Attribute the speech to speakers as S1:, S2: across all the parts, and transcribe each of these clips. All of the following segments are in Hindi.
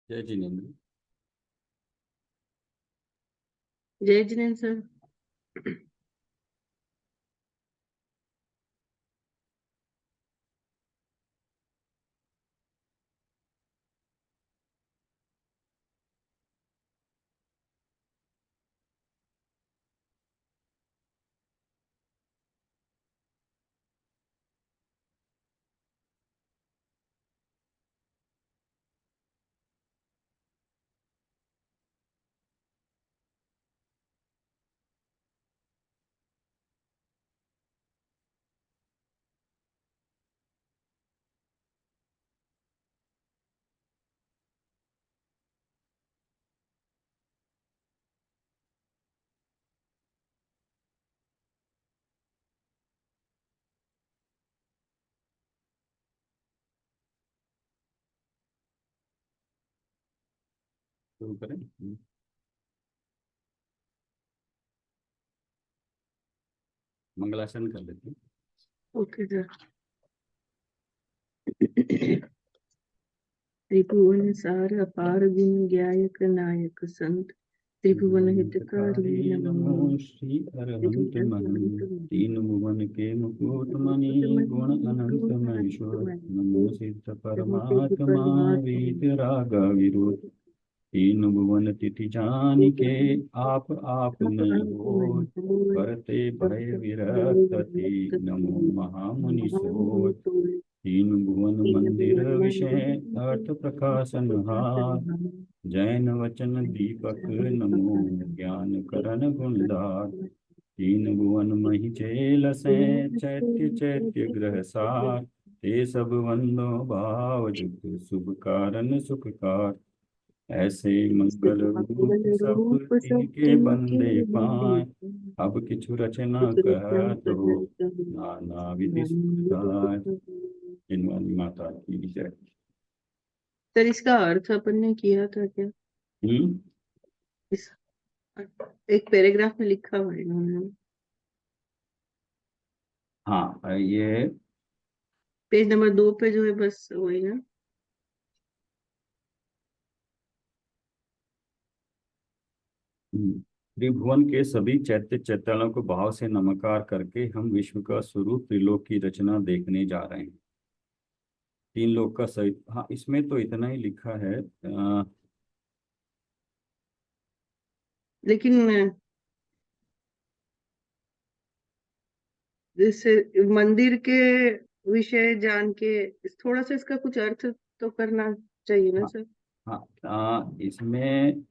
S1: जय जिनेन्द्र।
S2: जय जिनेन्द्र सर।
S1: शुरू करें। मंगलाचरण कर लेते हैं।
S2: Okay sir. त्रिभुवन सार अपार गुण ज्ञायक नायक संत त्रिभुवन हितकारी नमो।
S1: नमो श्री अरहंत महंत तीन भुवन के मुकुट मणि गुण अनंत महेश्वर नमो सिद्ध परमात्मा वीत राग विरोध तीन भुवन तिथि जान के आप में हो करते भय विरक्ति नमो महामुनि सोय तीन भुवन मंदिर विषय अर्थ प्रकाशन हार जैन वचन दीपक नमो ज्ञान करण गुणदार तीन भुवन मही चेल से चैत्य चैत्य ग्रह सार ते सब वंदो भाव जुग शुभ कारण सुखकार ऐसे मंगल रूप सब तिनके बंदे पाए अब किछु रचना कहत हो नाना विधि सुखदाय। जिनवानी माता की जय।
S2: सर इसका अर्थ अपन ने किया था क्या?
S1: हम्म।
S2: इस एक पैराग्राफ में लिखा हुआ है इन्होंने।
S1: हाँ ये
S2: पेज नंबर 2 पे जो है बस वही ना।
S1: त्रिभुवन के सभी चैत्य चैतालों को भाव से नमस्कार करके हम विश्व का स्वरूप त्रिलोक की रचना देखने जा रहे हैं। तीन लोक का सहित, हाँ इसमें तो इतना ही लिखा है।
S2: लेकिन जैसे मंदिर के विषय जान के थोड़ा सा इसका कुछ अर्थ तो करना चाहिए ना
S1: हाँ
S2: सर।
S1: हाँ इसमें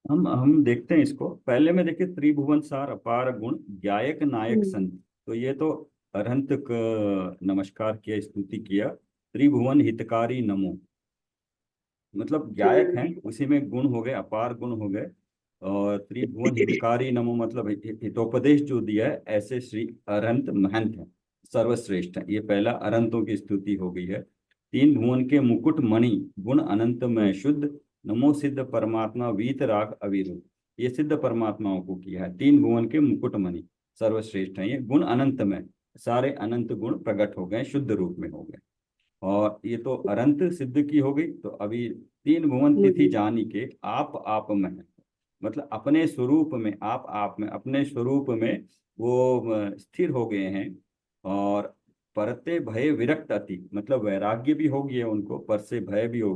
S1: हम देखते हैं इसको। पहले में देखिए त्रिभुवन सार अपार गुण गायक नायक
S2: हम्म।
S1: संत, तो ये तो अरहंत नमस्कार किया, स्तुति किया। त्रिभुवन हितकारी नमो, मतलब गायक हैं, उसी में गुण हो गए, अपार गुण हो गए। और त्रिभुवन हितकारी नमो मतलब हितोपदेश जो दिया है, ऐसे श्री अरहंत महंत हैं, सर्वश्रेष्ठ हैं। ये पहला अरहंतों की स्तुति हो गई है। तीन भुवन के मुकुट मणि गुण अनंत में शुद्ध नमो सिद्ध परमात्मा वीत राग अविरुद्ध, ये सिद्ध परमात्माओं को किया है। तीन भुवन के मुकुट मणि सर्वश्रेष्ठ हैं, ये गुण अनंत में, सारे अनंत गुण प्रकट हो गए, शुद्ध रूप में हो गए। और ये तो अरंत सिद्ध की हो गई। तो अभी तीन भुवन तिथि जानी के आप में है, मतलब अपने स्वरूप में, आप में, अपने स्वरूप में वो स्थिर हो गए हैं। और परते भय विरक्त अति, मतलब वैराग्य भी हो गया उनको, पर से भय भी हो,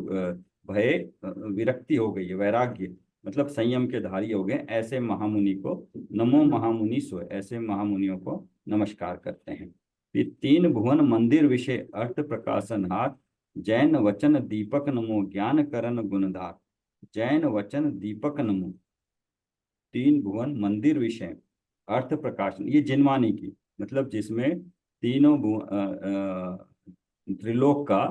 S1: भय विरक्ति हो गई है, वैराग्य मतलब संयम के धारी हो गए। ऐसे महामुनि को नमो महामुनि सो, ऐसे महामुनियों को नमस्कार करते हैं। ये तीन भुवन मंदिर विषय अर्थ प्रकाशन हाथ जैन वचन दीपक नमो ज्ञान करण गुणधार। जैन वचन दीपक नमो, तीन भुवन मंदिर विषय अर्थ प्रकाशन, ये जिनवानी की, मतलब जिसमें तीनों त्रिलोक का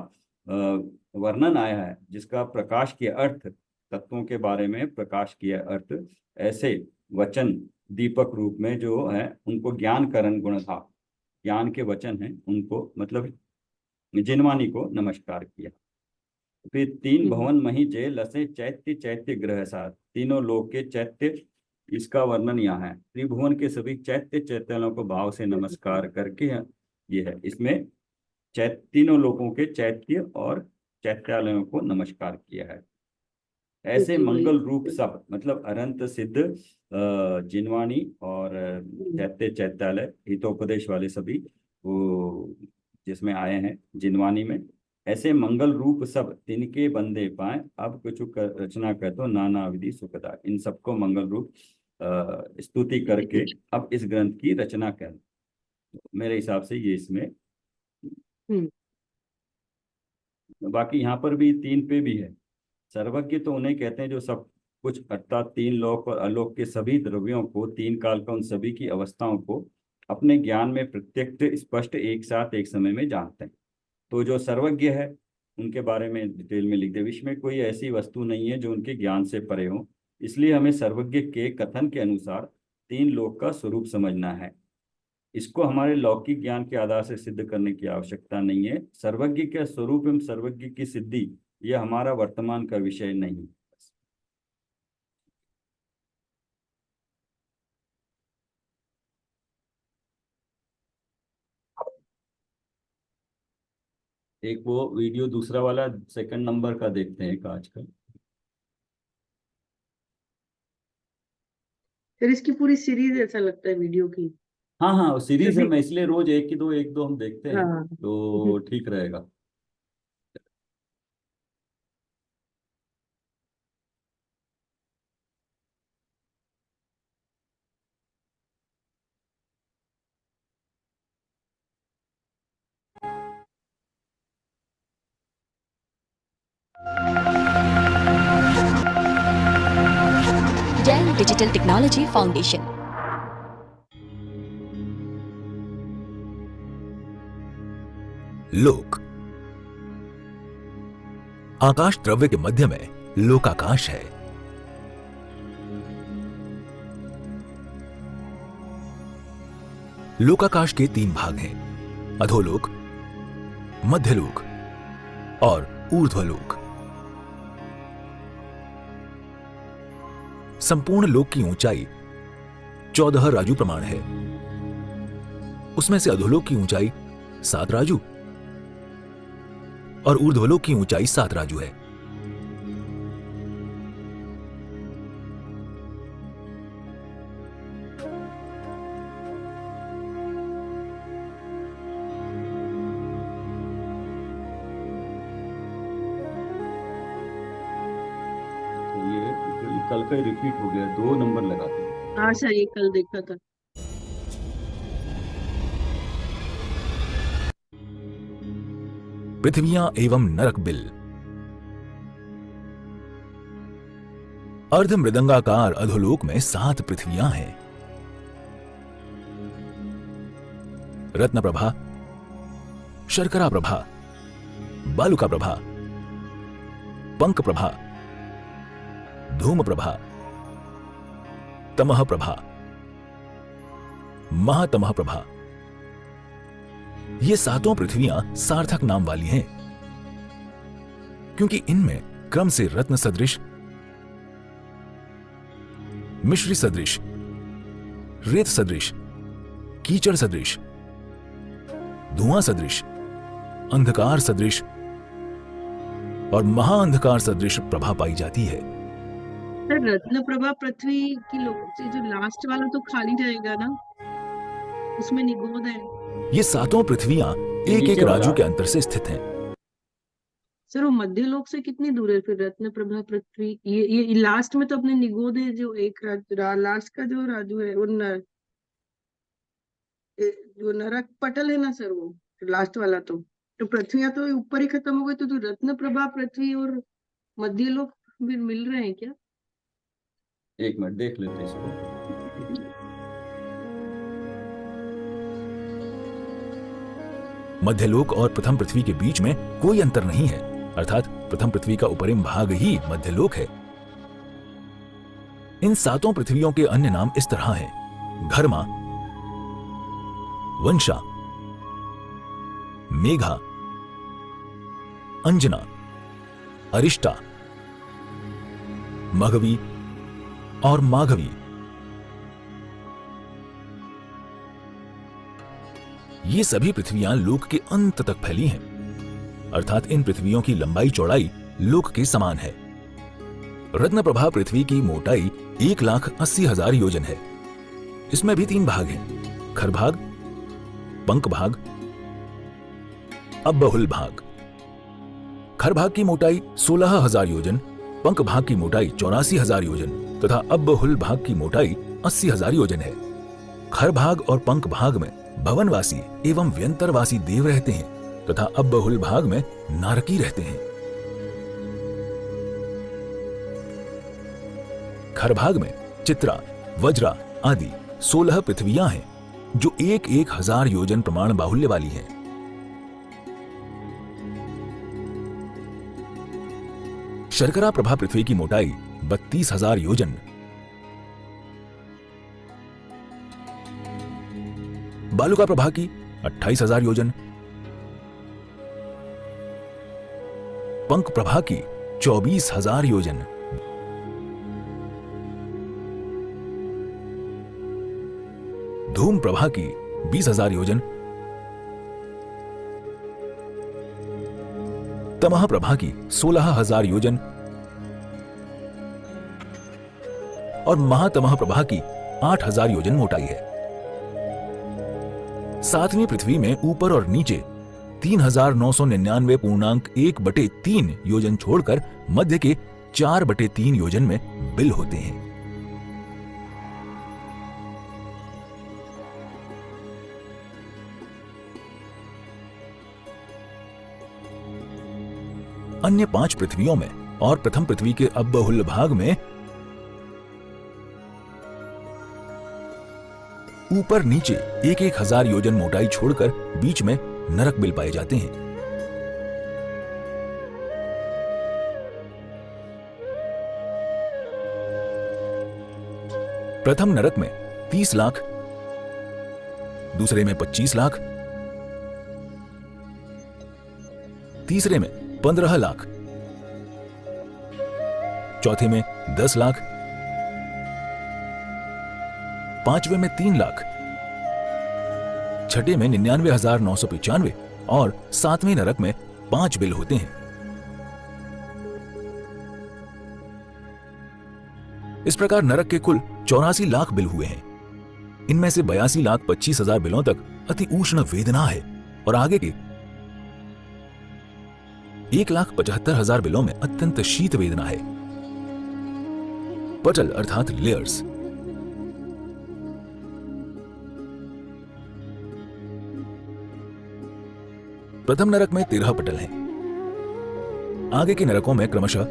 S1: वर्णन आया है, जिसका प्रकाश किया, अर्थ तत्वों के बारे में प्रकाश किया अर्थ, ऐसे वचन दीपक रूप में जो है उनको ज्ञान करण गुण था, ज्ञान के वचन हैं उनको, मतलब जिनवानी को नमस्कार किया। फिर तीन भवन मही जय लसे चैत्य चैत्य ग्रह साथ, तीनों लोक के चैत्य इसका वर्णन यहाँ है। त्रिभुवन के सभी चैत्य चैत्यालयों को भाव से नमस्कार करके ये है। इसमें तीनों लोगों के चैत्य और चैत्यालयों को नमस्कार किया है। ऐसे
S2: जी, वही।
S1: मंगल रूप सब, मतलब अनंत सिद्ध, जिनवाणी और चैत्य चैत्यालय हितोपदेश वाले सभी वो जिसमें आए हैं जिनवाणी में, ऐसे मंगल रूप सब तिनके बंदे पाए, अब कुछ रचना कर तो नाना विधि सुखदा। इन सबको मंगल रूप स्तुति करके अब इस ग्रंथ की रचना कर। मेरे हिसाब से ये इसमें,
S2: हम्म।
S1: बाकी यहाँ पर भी 3 पे भी है। सर्वज्ञ तो उन्हें कहते हैं जो सब कुछ, अर्थात 3 लोक और अलोक के सभी द्रव्यों को, 3 काल का उन सभी की अवस्थाओं को अपने ज्ञान में प्रत्यक्ष स्पष्ट एक साथ एक समय में जानते हैं। तो जो सर्वज्ञ है उनके बारे में डिटेल में लिख दे, विश्व में कोई ऐसी वस्तु नहीं है जो उनके ज्ञान से परे हो। इसलिए हमें सर्वज्ञ के कथन के अनुसार 3 लोक का स्वरूप समझना है। इसको हमारे लौकिक ज्ञान के आधार से सिद्ध करने की आवश्यकता नहीं है। सर्वज्ञ के स्वरूप एवं सर्वज्ञ की सिद्धि यह हमारा वर्तमान का विषय नहीं। एक वो वीडियो दूसरा वाला 2nd नंबर का देखते हैं एक आज का।
S2: फिर इसकी पूरी सीरीज ऐसा लगता है वीडियो की।
S1: हाँ हाँ, सीरीज है,
S2: सभी।
S1: मैं इसलिए रोज एक दो हम देखते हैं
S2: हाँ।
S1: तो ठीक रहेगा।
S3: Jain digital technology foundation.
S4: लोक। आकाश द्रव्य के मध्य में लोकाकाश है। लोकाकाश के 3 भाग हैं, अधोलोक, मध्यलोक और ऊर्ध्वलोक। संपूर्ण लोक की ऊंचाई 14 राजू प्रमाण है। उसमें से अधोलोक की ऊंचाई 7 राजू और ऊर्ध्वलोक की ऊंचाई 7 राजू है।
S1: ये कल का रिपीट हो गया, 2 नंबर लगाते हैं।
S2: हाँ सर, ये कल देखा था।
S4: पृथ्वियां एवं नरक बिल। अर्ध मृदंगाकार अधोलोक में 7 पृथ्वियां हैं। रत्न प्रभा, शर्करा प्रभा, बालुका प्रभा, पंक प्रभा, धूम प्रभा, तमह प्रभा, महातमह प्रभा। ये 7 पृथ्वियां सार्थक नाम वाली हैं, क्योंकि इनमें क्रम से रत्न सदृश, मिश्री सदृश, रेत सदृश, कीचड़ सदृश, धुआं सदृश, अंधकार सदृश और महाअंधकार सदृश प्रभा पाई जाती है।
S2: सर, रत्न प्रभा पृथ्वी की लोग से जो लास्ट वाला तो खाली रहेगा ना, उसमें निगोद है।
S4: ये 7 पृथ्वियां एक एक राजू के अंतर से स्थित हैं।
S2: सर, वो मध्य लोक से कितनी दूर है फिर रत्न प्रभा पृथ्वी? ये लास्ट में तो अपने निगोद है, जो एक लास्ट का जो राजू है वो जो नरक पटल है ना सर, वो लास्ट वाला। तो पृथ्वियां तो ऊपर ही खत्म हो गई, तो रत्न प्रभा पृथ्वी और मध्य लोक भी मिल रहे हैं क्या?
S1: एक मिनट देख लेते हैं इसको।
S4: मध्यलोक और प्रथम पृथ्वी के बीच में कोई अंतर नहीं है, अर्थात प्रथम पृथ्वी का उपरिम भाग ही मध्यलोक है। इन 7 पृथ्वियों के अन्य नाम इस तरह हैं: घर्मा, वंशा, मेघा, अंजना, अरिष्टा, मघवी और माघवी। ये सभी पृथ्वियां लोक के अंत तक फैली हैं, अर्थात इन पृथ्वियों की लंबाई चौड़ाई लोक के समान है। रत्नप्रभा पृथ्वी की मोटाई 1,80,000 योजन है। इसमें भी 3 भाग हैं, खर भाग, पंख भाग, अब्बहुल भाग। खर भाग की मोटाई 16,000 योजन, पंख भाग की मोटाई 84,000 योजन तथा अब्बहुल भाग की मोटाई 80,000 योजन है। खर भाग और पंख भाग में भवनवासी एवं व्यंतरवासी देव रहते हैं तथा अब्बहुल भाग में नारकी रहते हैं। खर भाग में चित्रा, वज्रा आदि 16 पृथ्वियां हैं जो 1,000 योजन प्रमाण बाहुल्य वाली हैं। शर्करा प्रभा पृथ्वी की मोटाई 32,000 योजन, बालुका प्रभा की 28,000 योजन, पंख प्रभा की 24,000 योजन, धूम प्रभा की 20,000 योजन, तमह प्रभा की 16,000 योजन और महातमह प्रभा की 8,000 योजन मोटाई है। 7वीं पृथ्वी में ऊपर और नीचे 3,999.1/3 योजन छोड़कर मध्य के 4/3 योजन में बिल होते हैं। अन्य 5 पृथ्वियों में और प्रथम पृथ्वी के अब्बहुल भाग में ऊपर नीचे 1,000 योजन मोटाई छोड़कर बीच में नरक बिल पाए जाते हैं। प्रथम नरक में 30 लाख, दूसरे में 25 लाख, तीसरे में 15 लाख, चौथे में 10 लाख, पांचवें में 3 लाख, छठे में 99,995 और 7वें नरक में 5 बिल होते हैं। इस प्रकार नरक के कुल 84 लाख बिल हुए हैं। इनमें से 82,25,000 बिलों तक अति उष्ण वेदना है और आगे के 1,75,000 बिलों में अत्यंत शीत वेदना है। पटल अर्थात लेयर्स। प्रथम नरक में 13 पटल हैं। आगे के नरकों में क्रमशः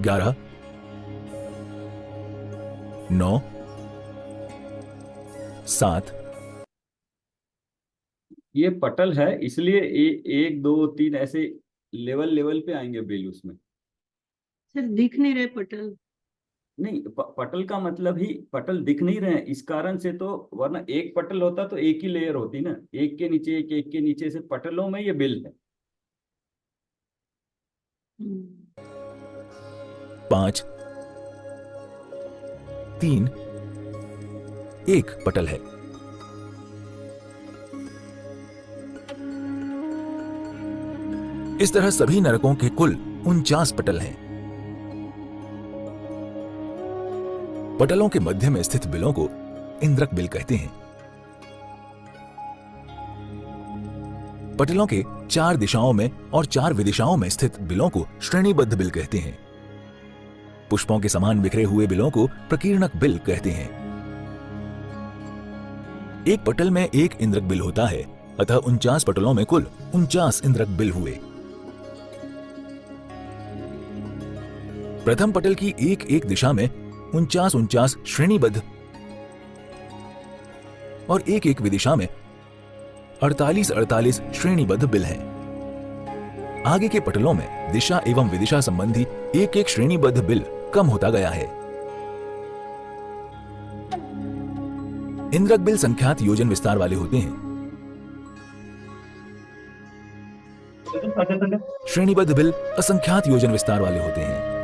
S4: 11, 9, 7।
S1: ये पटल है इसलिए 1, 2, 3 ऐसे लेवल लेवल पे आएंगे बिल उसमें।
S2: सर दिख नहीं रहे पटल।
S1: नहीं, पटल का मतलब ही पटल दिख नहीं रहे हैं इस कारण से, तो वरना एक पटल होता तो एक ही लेयर होती ना, एक के नीचे एक के नीचे से। पटलों में ये बिल है।
S4: 5, 3, 1 पटल है। इस तरह सभी नरकों के कुल 49 पटल हैं। पटलों के मध्य में स्थित बिलों को इंद्रक बिल कहते हैं। पटलों के 4 दिशाओं में और 4 विदिशाओं में स्थित बिलों को श्रेणीबद्ध बिल कहते हैं। पुष्पों के समान बिखरे हुए बिलों को प्रकीर्णक बिल कहते हैं। एक पटल में 1 इंद्रक बिल होता है, अतः 49 पटलों में कुल 49 इंद्रक बिल हुए। प्रथम पटल की एक दिशा में 49 श्रेणीबद्ध और एक विदिशा में 48 श्रेणीबद्ध बिल हैं। आगे के पटलों में दिशा एवं विदिशा संबंधी एक श्रेणीबद्ध बिल कम होता गया है। इंद्रक बिल संख्यात योजन विस्तार वाले होते हैं। श्रेणीबद्ध बिल असंख्यात योजन विस्तार वाले होते हैं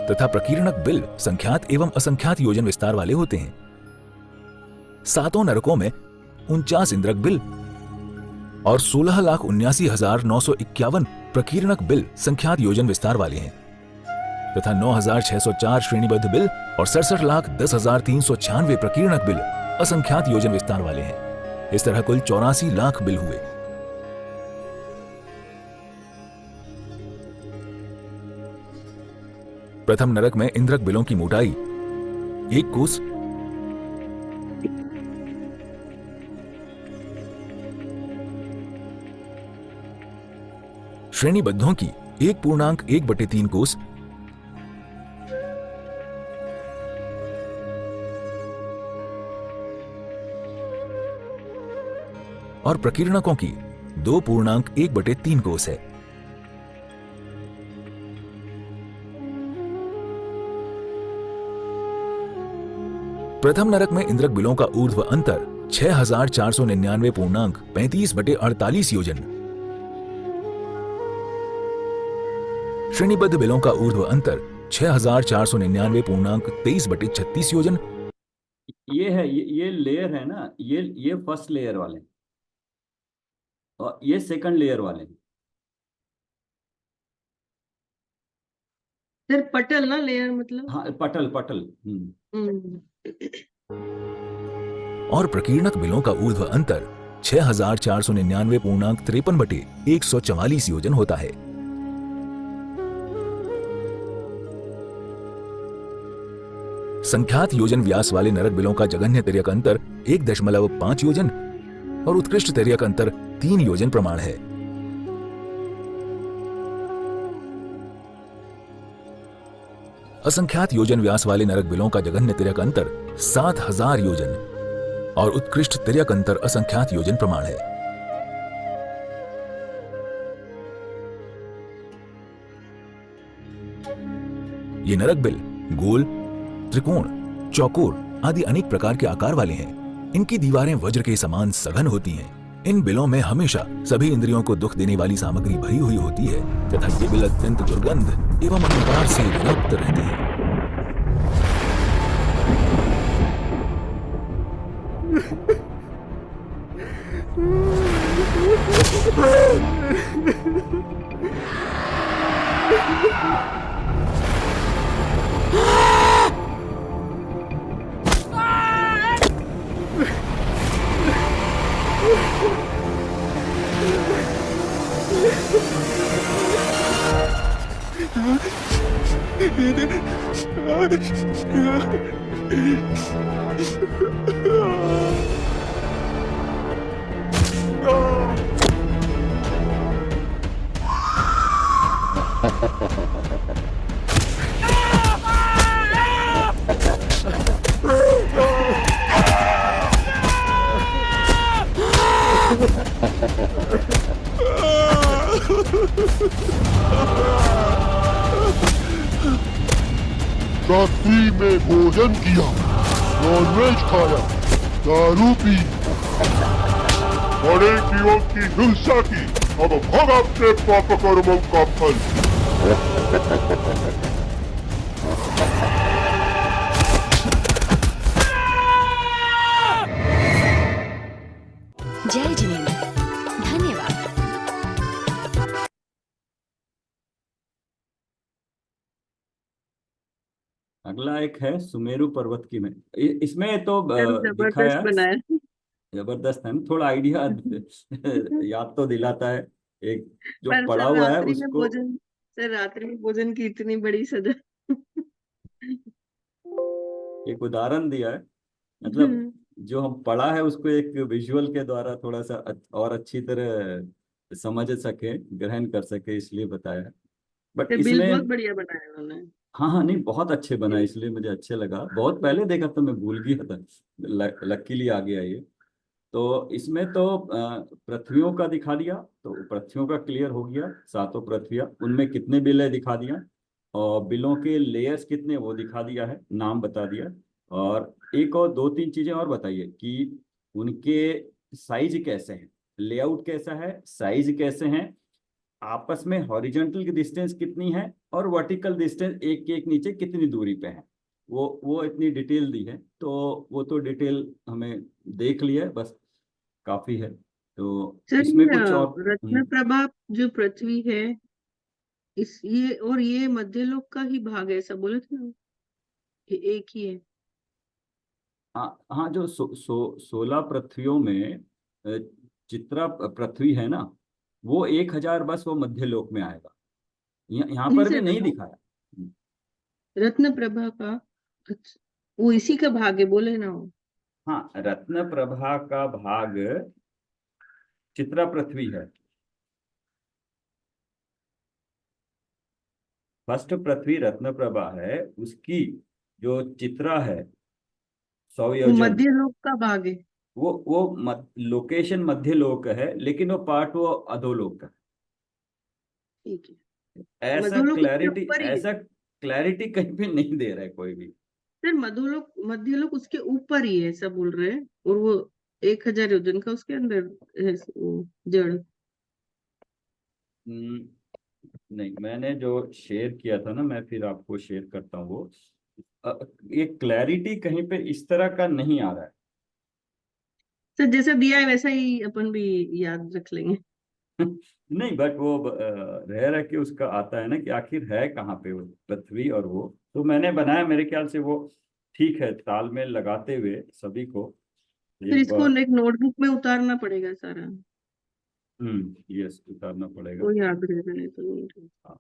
S4: तथा प्रकीर्णक बिल संख्यात एवं असंख्यात योजन विस्तार वाले होते हैं। 7 नरकों में 49 इंद्रक बिल और 16,79,951 प्रकीर्णक बिल संख्यात योजन विस्तार वाले हैं तथा 9,604 श्रेणीबद्ध बिल और 67,10,396 प्रकीर्णक बिल असंख्यात योजन विस्तार वाले हैं। इस तरह कुल 84 लाख बिल हुए। प्रथम नरक में इंद्रक बिलों की मोटाई 1 कोस, श्रेणीबद्धों की 1.1/3 कोस, और प्रकीर्णकों की 2.1/3 कोस है। प्रथम नरक में इंद्रक बिलों का ऊर्ध्व अंतर 6,499.35/48 योजन, श्रेणीबद्ध बिलों का ऊर्ध्व अंतर 6,499.23/36 योजन।
S1: ये है, ये लेयर है ना, ये फर्स्ट लेयर वाले और ये सेकंड लेयर वाले।
S2: सर पटल ना, लेयर मतलब?
S1: हाँ, पटल पटल।
S4: और प्रकीर्णक बिलों का ऊर्ध्व अंतर 6,499.53/144 योजन होता है। संख्यात योजन व्यास वाले नरक बिलों का जघन्य तिर्यक अंतर 1.5 योजन और उत्कृष्ट तिर्यक अंतर 3 योजन प्रमाण है। असंख्यात योजन व्यास वाले नरक बिलों का जघन्य तिर्यक अंतर 7,000 योजन और उत्कृष्ट तिर्यक अंतर असंख्यात योजन प्रमाण है। ये नरक बिल गोल, त्रिकोण, चौकोर आदि अनेक प्रकार के आकार वाले हैं। इनकी दीवारें वज्र के समान सघन होती हैं। इन बिलों में हमेशा सभी इंद्रियों को दुख देने वाली सामग्री भरी हुई होती है तथा ये बिल अत्यंत दुर्गंध एवं अंधकार से व्याप्त रहते हैं।
S5: रात्रि में भोजन किया, नॉनवेज खाया, दारू पी, बड़े जीवों की हिंसा की, अब भोग अपने पाप कर्मों का फल।
S3: जय जिनेन्द्र, धन्यवाद।
S1: अगला एक है सुमेरु पर्वत की में। इसमें तो
S2: जबरदस्त
S1: दिखाया
S2: बनाया।
S1: जबरदस्त है ना, थोड़ा आइडिया याद तो दिलाता है। एक जो
S2: पर
S1: पड़ा
S2: सर
S1: हुआ है
S2: रात्रि में
S1: उसको
S2: भोजन, सर रात्रि में भोजन की इतनी बड़ी सजा।
S1: एक उदाहरण दिया है, मतलब जो हम पढ़ा है उसको एक विजुअल के द्वारा थोड़ा सा और अच्छी तरह समझ सके, ग्रहण कर सके, इसलिए बताया है। बट
S2: बिल
S1: इसमें
S2: बहुत बढ़िया बनाया उन्होंने।
S1: हाँ हाँ, नहीं बहुत अच्छे बना, इसलिए मुझे अच्छे लगा। बहुत पहले देखा था, मैं भूल गया था, लकीली आ गया ये। तो इसमें तो पृथ्वियों का दिखा दिया, तो पृथ्वियों का क्लियर हो गया, 7 पृथ्वियाँ, उनमें कितने बिल है दिखा दिया, और बिलों के लेयर्स कितने वो दिखा दिया है, नाम बता दिया। और एक और 2-3 चीजें और बताइए कि उनके साइज कैसे हैं, लेआउट कैसा है, साइज कैसे हैं, आपस में हॉरिजॉन्टल की डिस्टेंस कितनी है और वर्टिकल डिस्टेंस एक के एक नीचे कितनी दूरी पे है, वो इतनी डिटेल दी है, तो वो तो डिटेल हमें देख लिया है, बस काफी है। तो
S2: सर
S1: इसमें
S2: ये
S1: कुछ और
S2: रत्न प्रभा जो पृथ्वी है, इस ये मध्यलोक का ही भाग है, ऐसा बोले थे ना? ये एक ही है।
S1: हाँ हाँ, जो 16 पृथ्वियों में चित्रा पृथ्वी है ना, वो 1000 बस वो मध्यलोक में आएगा। यहाँ
S2: नहीं
S1: पर भी
S2: सर,
S1: नहीं दिखाया।
S2: रत्न प्रभा का, अच्छा, वो इसी का भाग है बोले ना वो।
S1: हाँ, रत्न प्रभा का भाग चित्रा पृथ्वी है। फर्स्ट पृथ्वी रत्न प्रभा है, उसकी जो चित्रा है
S2: वो
S1: सौयोजन,
S2: मध्यलोक का भाग है।
S1: वो लोकेशन मध्य लोक है, लेकिन वो पार्ट वो अधोलोक का
S2: ठीक है।
S1: है। ऐसा
S2: मधोलोक उसके
S1: क्लैरिटी
S2: ऊपर ही है।
S1: ऐसा क्लैरिटी कहीं पे नहीं दे रहा है कोई भी।
S2: सर मध्यलोक उसके ऊपर ही है, ऐसा बोल रहे हैं। और वो 1000 योजन का उसके अंदर है वो जड़।
S1: हम्म, नहीं, मैंने जो शेयर किया था ना, मैं फिर आपको शेयर करता हूँ वो। अ, ये क्लैरिटी कहीं पे इस तरह का नहीं आ रहा है।
S2: सर जैसा दिया है वैसा ही अपन भी याद रख लेंगे।
S1: नहीं, बट वो रह रह के उसका आता है ना कि आखिर है कहाँ पे वो पृथ्वी, और वो तो मैंने बनाया, मेरे ख्याल से वो ठीक है, तालमेल लगाते हुए सभी को
S2: फिर
S1: एक
S2: इसको
S1: बार।
S2: एक नोटबुक में उतारना पड़ेगा सारा,
S1: यस, उतारना पड़ेगा।
S2: तो याद रहेगा, नहीं तो नहीं रहेगा।
S1: हाँ,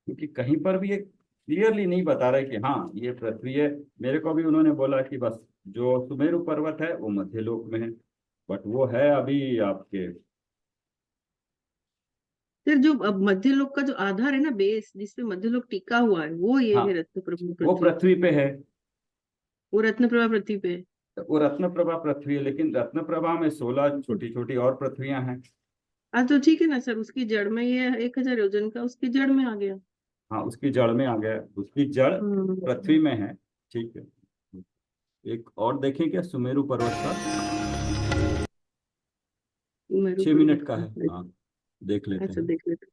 S1: क्योंकि कहीं पर भी ये क्लियरली नहीं बता रहा है कि हाँ ये पृथ्वी है। मेरे को भी उन्होंने बोला कि बस जो सुमेरु पर्वत है वो मध्यलोक में है, बट वो है अभी आपके।
S2: फिर जो अब मध्यलोक का जो आधार है ना, बेस जिसपे मध्यलोक टिका हुआ है, वो ये
S1: हाँ,
S2: है रत्न प्रभा
S1: वो
S2: पृथ्वी।
S1: पृथ्वी पे है।
S2: वो रत्न प्रभा पृथ्वी पे है।
S1: वो रत्न प्रभा पृथ्वी है, लेकिन रत्न प्रभा में 16 छोटी छोटी और पृथ्वियां हैं।
S2: हाँ तो ठीक है ना सर, उसकी जड़ में ये 1000 योजन का उसकी जड़ में आ गया।
S1: हाँ, उसकी जड़ में आ गया, उसकी जड़ पृथ्वी
S2: हम्म।
S1: में है। ठीक है। एक और देखें क्या, सुमेरु पर्वत का
S2: मेरू
S1: 6 मिनट का है।
S2: पर्वत।
S1: हाँ, देख लेते
S2: अच्छा
S1: हैं।
S2: देख लेते।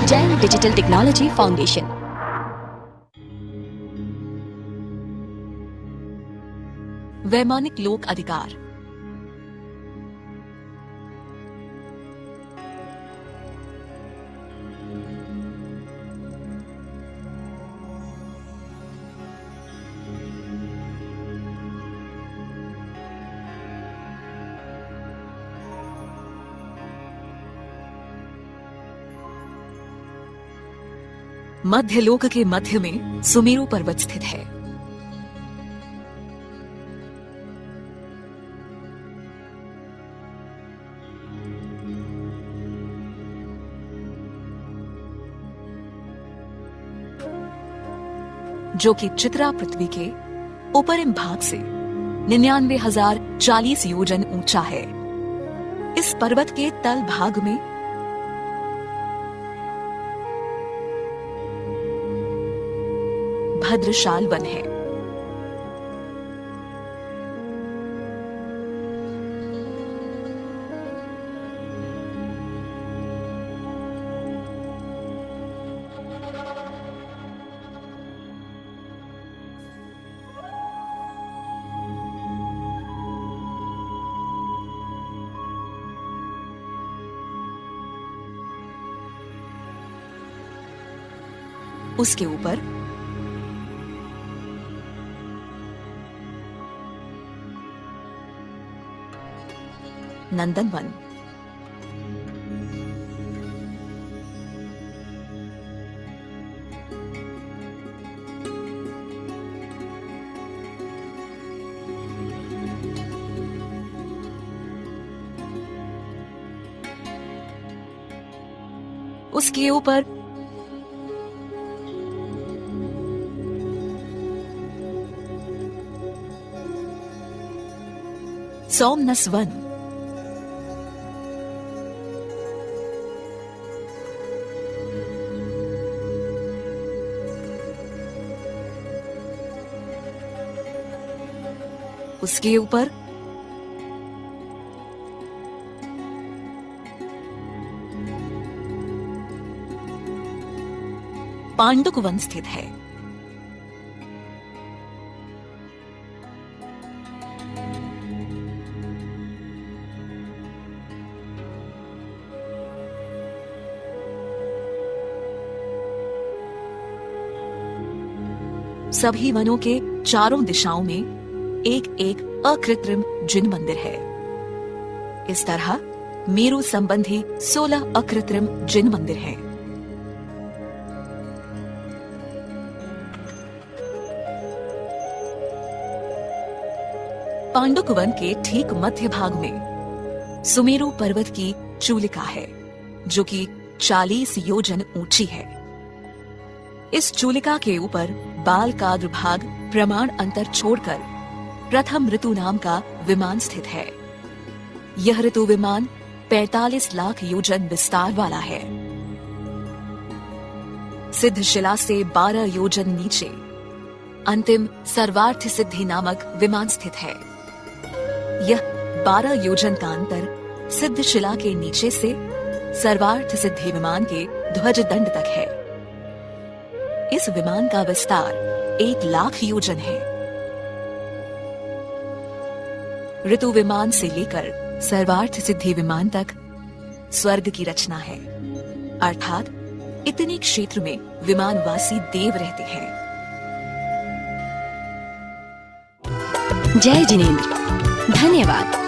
S3: Jain digital technology foundation. वैमानिक लोक अधिकार। मध्यलोक के मध्य में सुमेरु पर्वत स्थित है। जो कि चित्रा पृथ्वी के ऊपरी भाग से 99,040 योजन ऊंचा है। इस पर्वत के तल भाग में भद्रशाल वन है। उसके ऊपर नंदनवन, उसके ऊपर सोमनस वन, उसके ऊपर पांडुक वन स्थित है। सभी वनों के चारों दिशाओं में एक एक अकृत्रिम जिन मंदिर है। इस तरह मेरु संबंधी 16 अकृत्रिम जिन मंदिर हैं। पांडुक वन के ठीक मध्य भाग में सुमेरु पर्वत की चूलिका है, जो कि 40 योजन ऊंची है। इस चूलिका के ऊपर बाल का भाग प्रमाण अंतर छोड़कर प्रथम ऋतु नाम का विमान स्थित है। यह ऋतु विमान 45 लाख योजन विस्तार वाला है। सिद्ध शिला से 12 योजन नीचे अंतिम सर्वार्थ सिद्धि नामक विमान स्थित है। यह 12 योजन का अंतर सिद्ध शिला के नीचे से सर्वार्थ सिद्धि विमान के ध्वज दंड तक है। इस विमान का विस्तार 1 लाख योजन है। ऋतु विमान से लेकर सर्वार्थ सिद्धि विमान तक स्वर्ग की रचना है, अर्थात इतने क्षेत्र में विमानवासी देव रहते हैं।
S6: जय जिनेंद्र, धन्यवाद।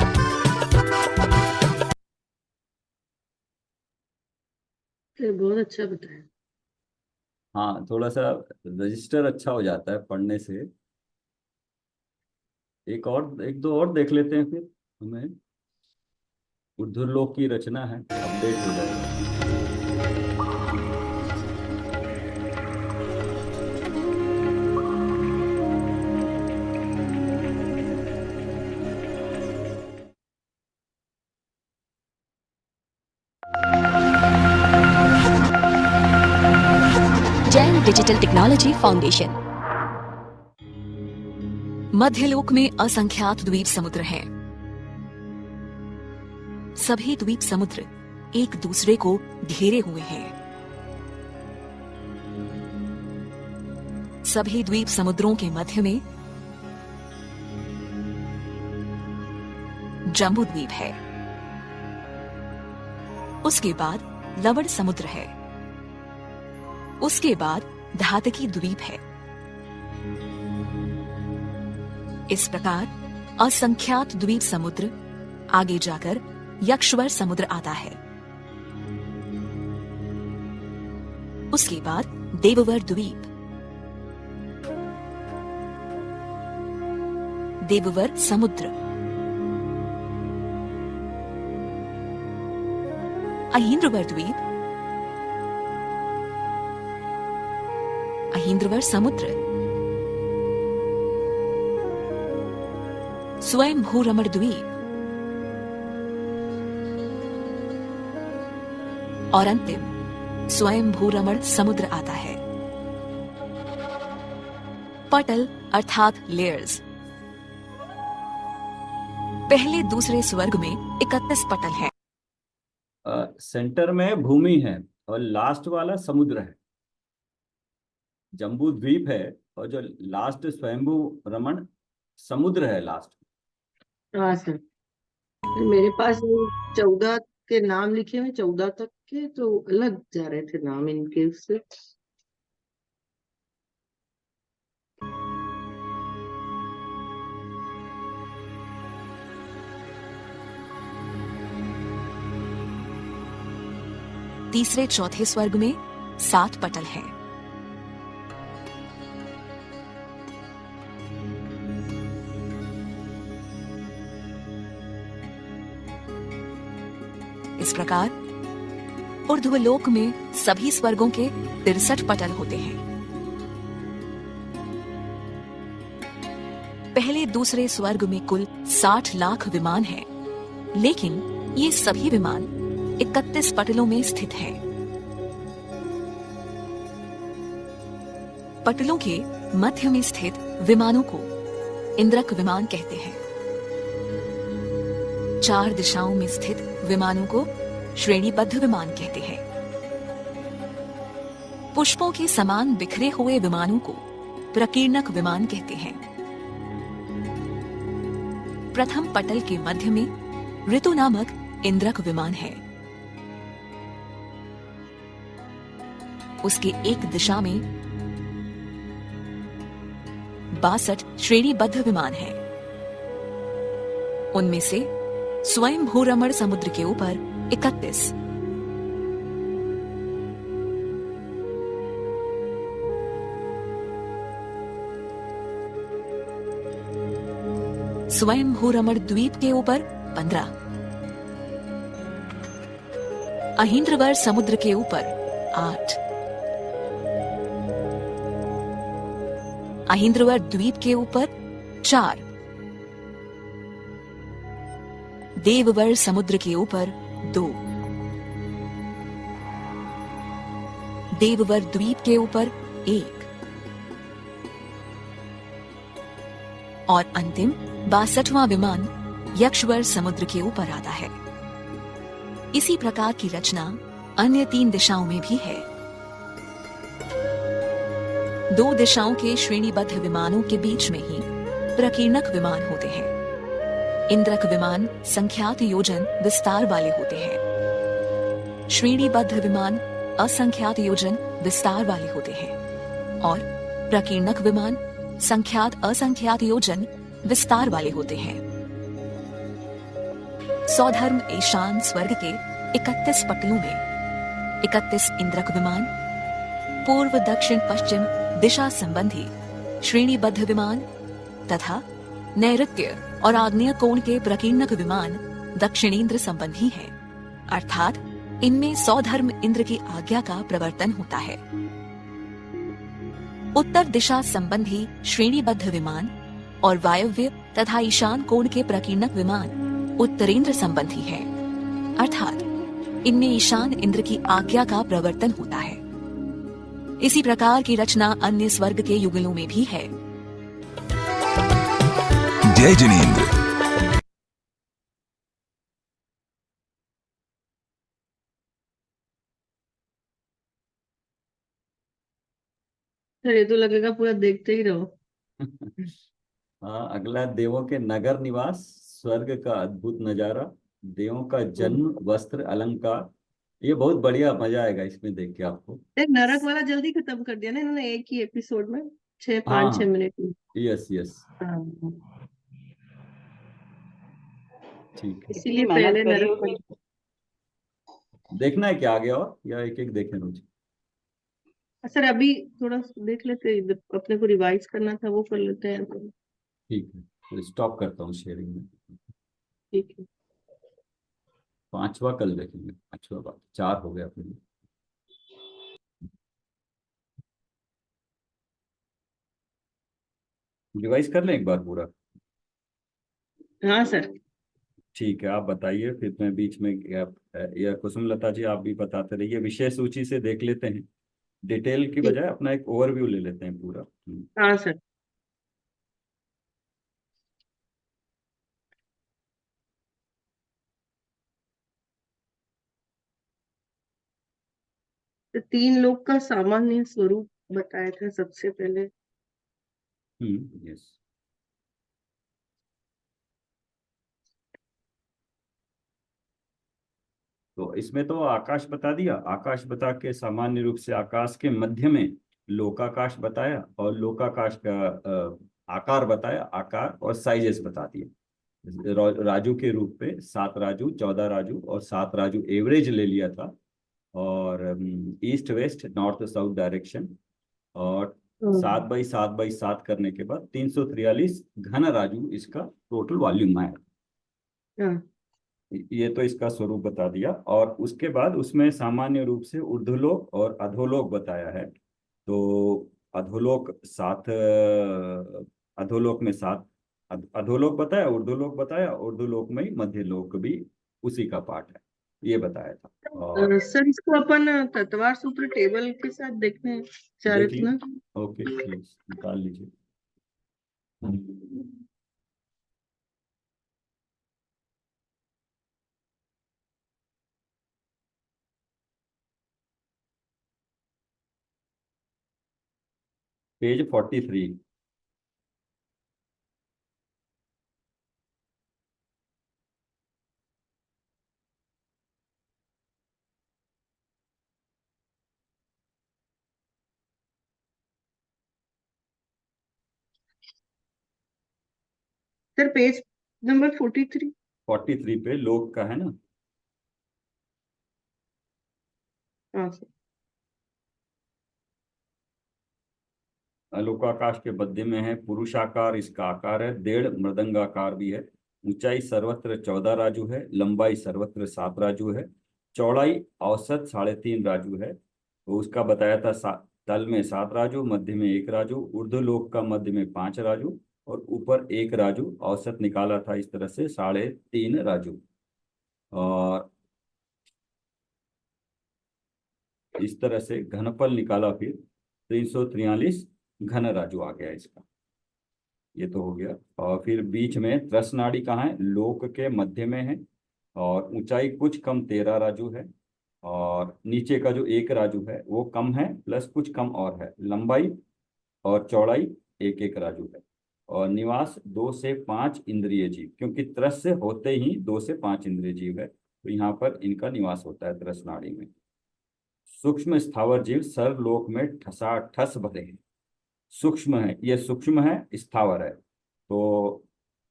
S2: बहुत अच्छा बताया।
S1: हाँ, थोड़ा सा रजिस्टर अच्छा हो जाता है पढ़ने से। एक दो और देख लेते हैं, फिर हमें ऊर्ध्वलोक की रचना है, अपडेट हो जाएगा।
S6: Jain digital technology foundation.
S3: मध्यलोक में असंख्यात द्वीप समुद्र हैं। सभी द्वीप समुद्र एक दूसरे को घेरे हुए हैं। सभी द्वीप समुद्रों के मध्य में जम्बू द्वीप है। उसके बाद लवण समुद्र है। उसके बाद धातकी द्वीप है। इस प्रकार असंख्यात द्वीप समुद्र, आगे जाकर यक्षवर समुद्र आता है। उसके बाद देववर द्वीप, देववर समुद्र, अहीन्द्रवर द्वीप, अहीन्द्रवर समुद्र, स्वयं भूरमण द्वीप और अंतिम स्वयं भूरमण समुद्र आता है। पटल अर्थात लेयर्स। पहले दूसरे स्वर्ग में 31 पटल हैं।
S1: सेंटर में भूमि है और लास्ट वाला समुद्र है, जम्बू द्वीप है, और जो लास्ट स्वयंभू रमण समुद्र है लास्ट।
S2: हाँ सर, मेरे पास 14 के नाम लिखे हुए, 14 तक के तो अलग जा रहे थे नाम इनके उससे।
S3: तीसरे चौथे स्वर्ग में 7 पटल हैं। इस प्रकार ऊर्ध्वलोक में सभी स्वर्गों के 63 पटल होते हैं। पहले दूसरे स्वर्ग में कुल 60 लाख विमान हैं, लेकिन ये सभी विमान 31 पटलों में स्थित हैं। पटलों के मध्य में स्थित विमानों को इंद्रक विमान कहते हैं। 4 दिशाओं में स्थित विमानों को श्रेणीबद्ध विमान कहते हैं। पुष्पों के समान बिखरे हुए विमानों को प्रकीर्णक विमान कहते हैं। प्रथम पटल के मध्य में ऋतु नामक इंद्रक विमान है। उसके एक दिशा में 62 श्रेणीबद्ध विमान हैं। उनमें से स्वयं भूरमण समुद्र के ऊपर 31, स्वयं भूरमण द्वीप के ऊपर 15, अहिंद्रवर समुद्र के ऊपर 8, अहिंद्रवर द्वीप के ऊपर 4, देववर समुद्र के ऊपर 2, देववर द्वीप के ऊपर 1 और अंतिम 62वां विमान यक्षवर समुद्र के ऊपर आता है। इसी प्रकार की रचना अन्य 3 दिशाओं में भी है। 2 दिशाओं के श्रेणीबद्ध विमानों के बीच में ही प्रकीर्णक विमान होते हैं। इंद्रक विमान संख्यात योजन विस्तार वाले होते हैं। श्रेणीबद्ध विमान असंख्यात योजन विस्तार वाले होते हैं और प्रकीर्णक विमान संख्यात असंख्यात योजन विस्तार वाले होते हैं। सौधर्म ईशान स्वर्ग के 31 पटलों में 31 इंद्रक विमान, पूर्व दक्षिण पश्चिम दिशा संबंधी श्रेणीबद्ध विमान तथा नैऋत्य और आग्नेय कोण के प्रकीर्णक विमान दक्षिणेंद्र संबंधी हैं, अर्थात इनमें सौधर्म इंद्र की आज्ञा का प्रवर्तन होता है। उत्तर दिशा संबंधी श्रेणीबद्ध विमान और वायव्य तथा ईशान कोण के प्रकीर्णक विमान उत्तरेंद्र संबंधी है, अर्थात इनमें ईशान इंद्र की आज्ञा का प्रवर्तन होता है। इसी प्रकार की रचना अन्य स्वर्ग के युगलों में भी है।
S4: जय जिनेंद्र।
S2: सर ये तो लगेगा पूरा देखते ही रहो।
S1: हाँ, अगला देवों के नगर निवास, स्वर्ग का अद्भुत नजारा, देवों का जन्म, वस्त्र, अलंकार। ये बहुत बढ़िया, मजा आएगा इसमें देख के आपको।
S2: एक नरक वाला जल्दी खत्म कर दिया ना इन्होंने, एक ही एपिसोड में 5-6
S1: हाँ,
S2: मिनट में।
S1: यस यस,
S2: हाँ,
S1: ठीक है।
S2: इसीलिए पहले नरक वाला।
S1: देखना है क्या आगे, और या एक एक देखें रोज?
S2: सर अभी थोड़ा देख लेते हैं, अपने को रिवाइज करना था वो कर लेते हैं तो।
S1: ठीक है, तो स्टॉप करता हूँ शेयरिंग में।
S2: ठीक है।
S1: 5वां कल देखेंगे, 5वां बात, 4 हो गया अपने। रिवाइज कर लें एक बार पूरा?
S2: हाँ सर।
S1: ठीक है, आप बताइए, फिर मैं बीच में या कुसुम लता जी आप भी बताते रहिए। विषय सूची से देख लेते हैं, डिटेल की
S2: ठीक।
S1: बजाय अपना एक ओवरव्यू ले लेते हैं पूरा।
S2: हाँ सर। तो 3 लोग का सामान्य स्वरूप बताया था सबसे पहले।
S1: यस। तो इसमें तो आकाश बता दिया, आकाश बता के सामान्य रूप से आकाश के मध्य में लोकाकाश बताया, और लोकाकाश का आकार बताया, आकार और साइजेस बता दिए। राजू के रूप पे 7 राजू, 14 राजू और 7 राजू एवरेज ले लिया था, और east west north south direction, और 7 बाई 7 करने के बाद 343 घन राजू इसका टोटल वॉल्यूम आया।
S2: हाँ।
S1: ये तो इसका स्वरूप बता दिया, और उसके बाद उसमें सामान्य रूप से ऊर्ध्वलोक और अधोलोक बताया है। तो अधोलोक 7, अधोलोक में 7 अधोलोक बताया, ऊर्ध्वलोक बताया, ऊर्ध्वलोक में मध्यलोक भी उसी का पार्ट है, ये बताया था। और
S2: सर इसको अपन तत्वार सूत्र टेबल के साथ देखते हैं
S1: देख
S2: चारित्र
S1: लीजिए,
S2: ना।
S1: ओके प्लीज निकाल लीजिए। पेज 43।
S2: Sir page number 43।
S1: 43 पे लोक का है ना।
S2: हाँ सर।
S1: लोकाकाश के बद्य में है, पुरुषाकार इसका आकार है, 1.5 मृदंगाकार भी है, ऊंचाई सर्वत्र 14 राजू है, लंबाई सर्वत्र 7 राजू है, चौड़ाई औसत 3.5 राजू है। तो उसका बताया था तल में 7 राजू, मध्य में 1 राजू, ऊर्ध्वलोक का मध्य में 5 राजू और ऊपर 1 राजू, औसत निकाला था इस तरह से 3.5 राजू। और इस तरह से घनफल निकाला, फिर 343 घन राजू आ गया इसका। ये तो हो गया। और फिर बीच में त्रस नाड़ी कहाँ है, लोक के मध्य में है, और ऊंचाई कुछ कम 13 राजू है, और नीचे का जो 1 राजू है वो कम है प्लस कुछ कम और है, लंबाई और चौड़ाई 1-1 राजू है। और निवास 2 से 5 इंद्रिय जीव, क्योंकि त्रस से होते ही 2 से 5 इंद्रिय जीव है, तो यहाँ पर इनका निवास होता है त्रस नाड़ी में। सूक्ष्म स्थावर जीव सर्वलोक में ठसाठस भरे हैं। सूक्ष्म है, ये सूक्ष्म है, स्थावर है। तो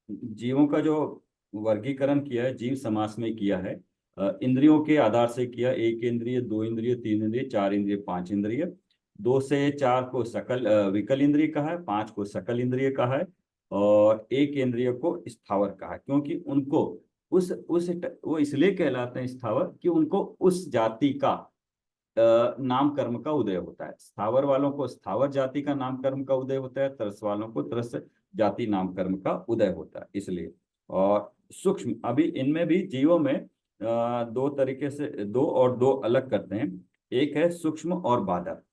S1: जीवों का जो वर्गीकरण किया है जीव समास में किया है, इंद्रियों के आधार से किया, 1 इंद्रिय, 2 इंद्रिय, 3 इंद्रिय, 4 इंद्रिय, 5 इंद्रिय। 2 से 4 को सकल विकल इंद्रिय कहा है, 5 को सकल इंद्रिय कहा है, और 1 इंद्रिय को स्थावर कहा है, क्योंकि उनको उस वो इसलिए कहलाते हैं स्थावर कि उनको उस जाति का नाम कर्म का उदय होता है। स्थावर वालों को स्थावर जाति का नाम कर्म का उदय होता है, तरस वालों को तरस जाति नाम कर्म का उदय होता है, इसलिए। और सूक्ष्म, अभी इनमें भी जीवों में 2 तरीके से, 2 और 2 अलग करते हैं। एक है सूक्ष्म और बादर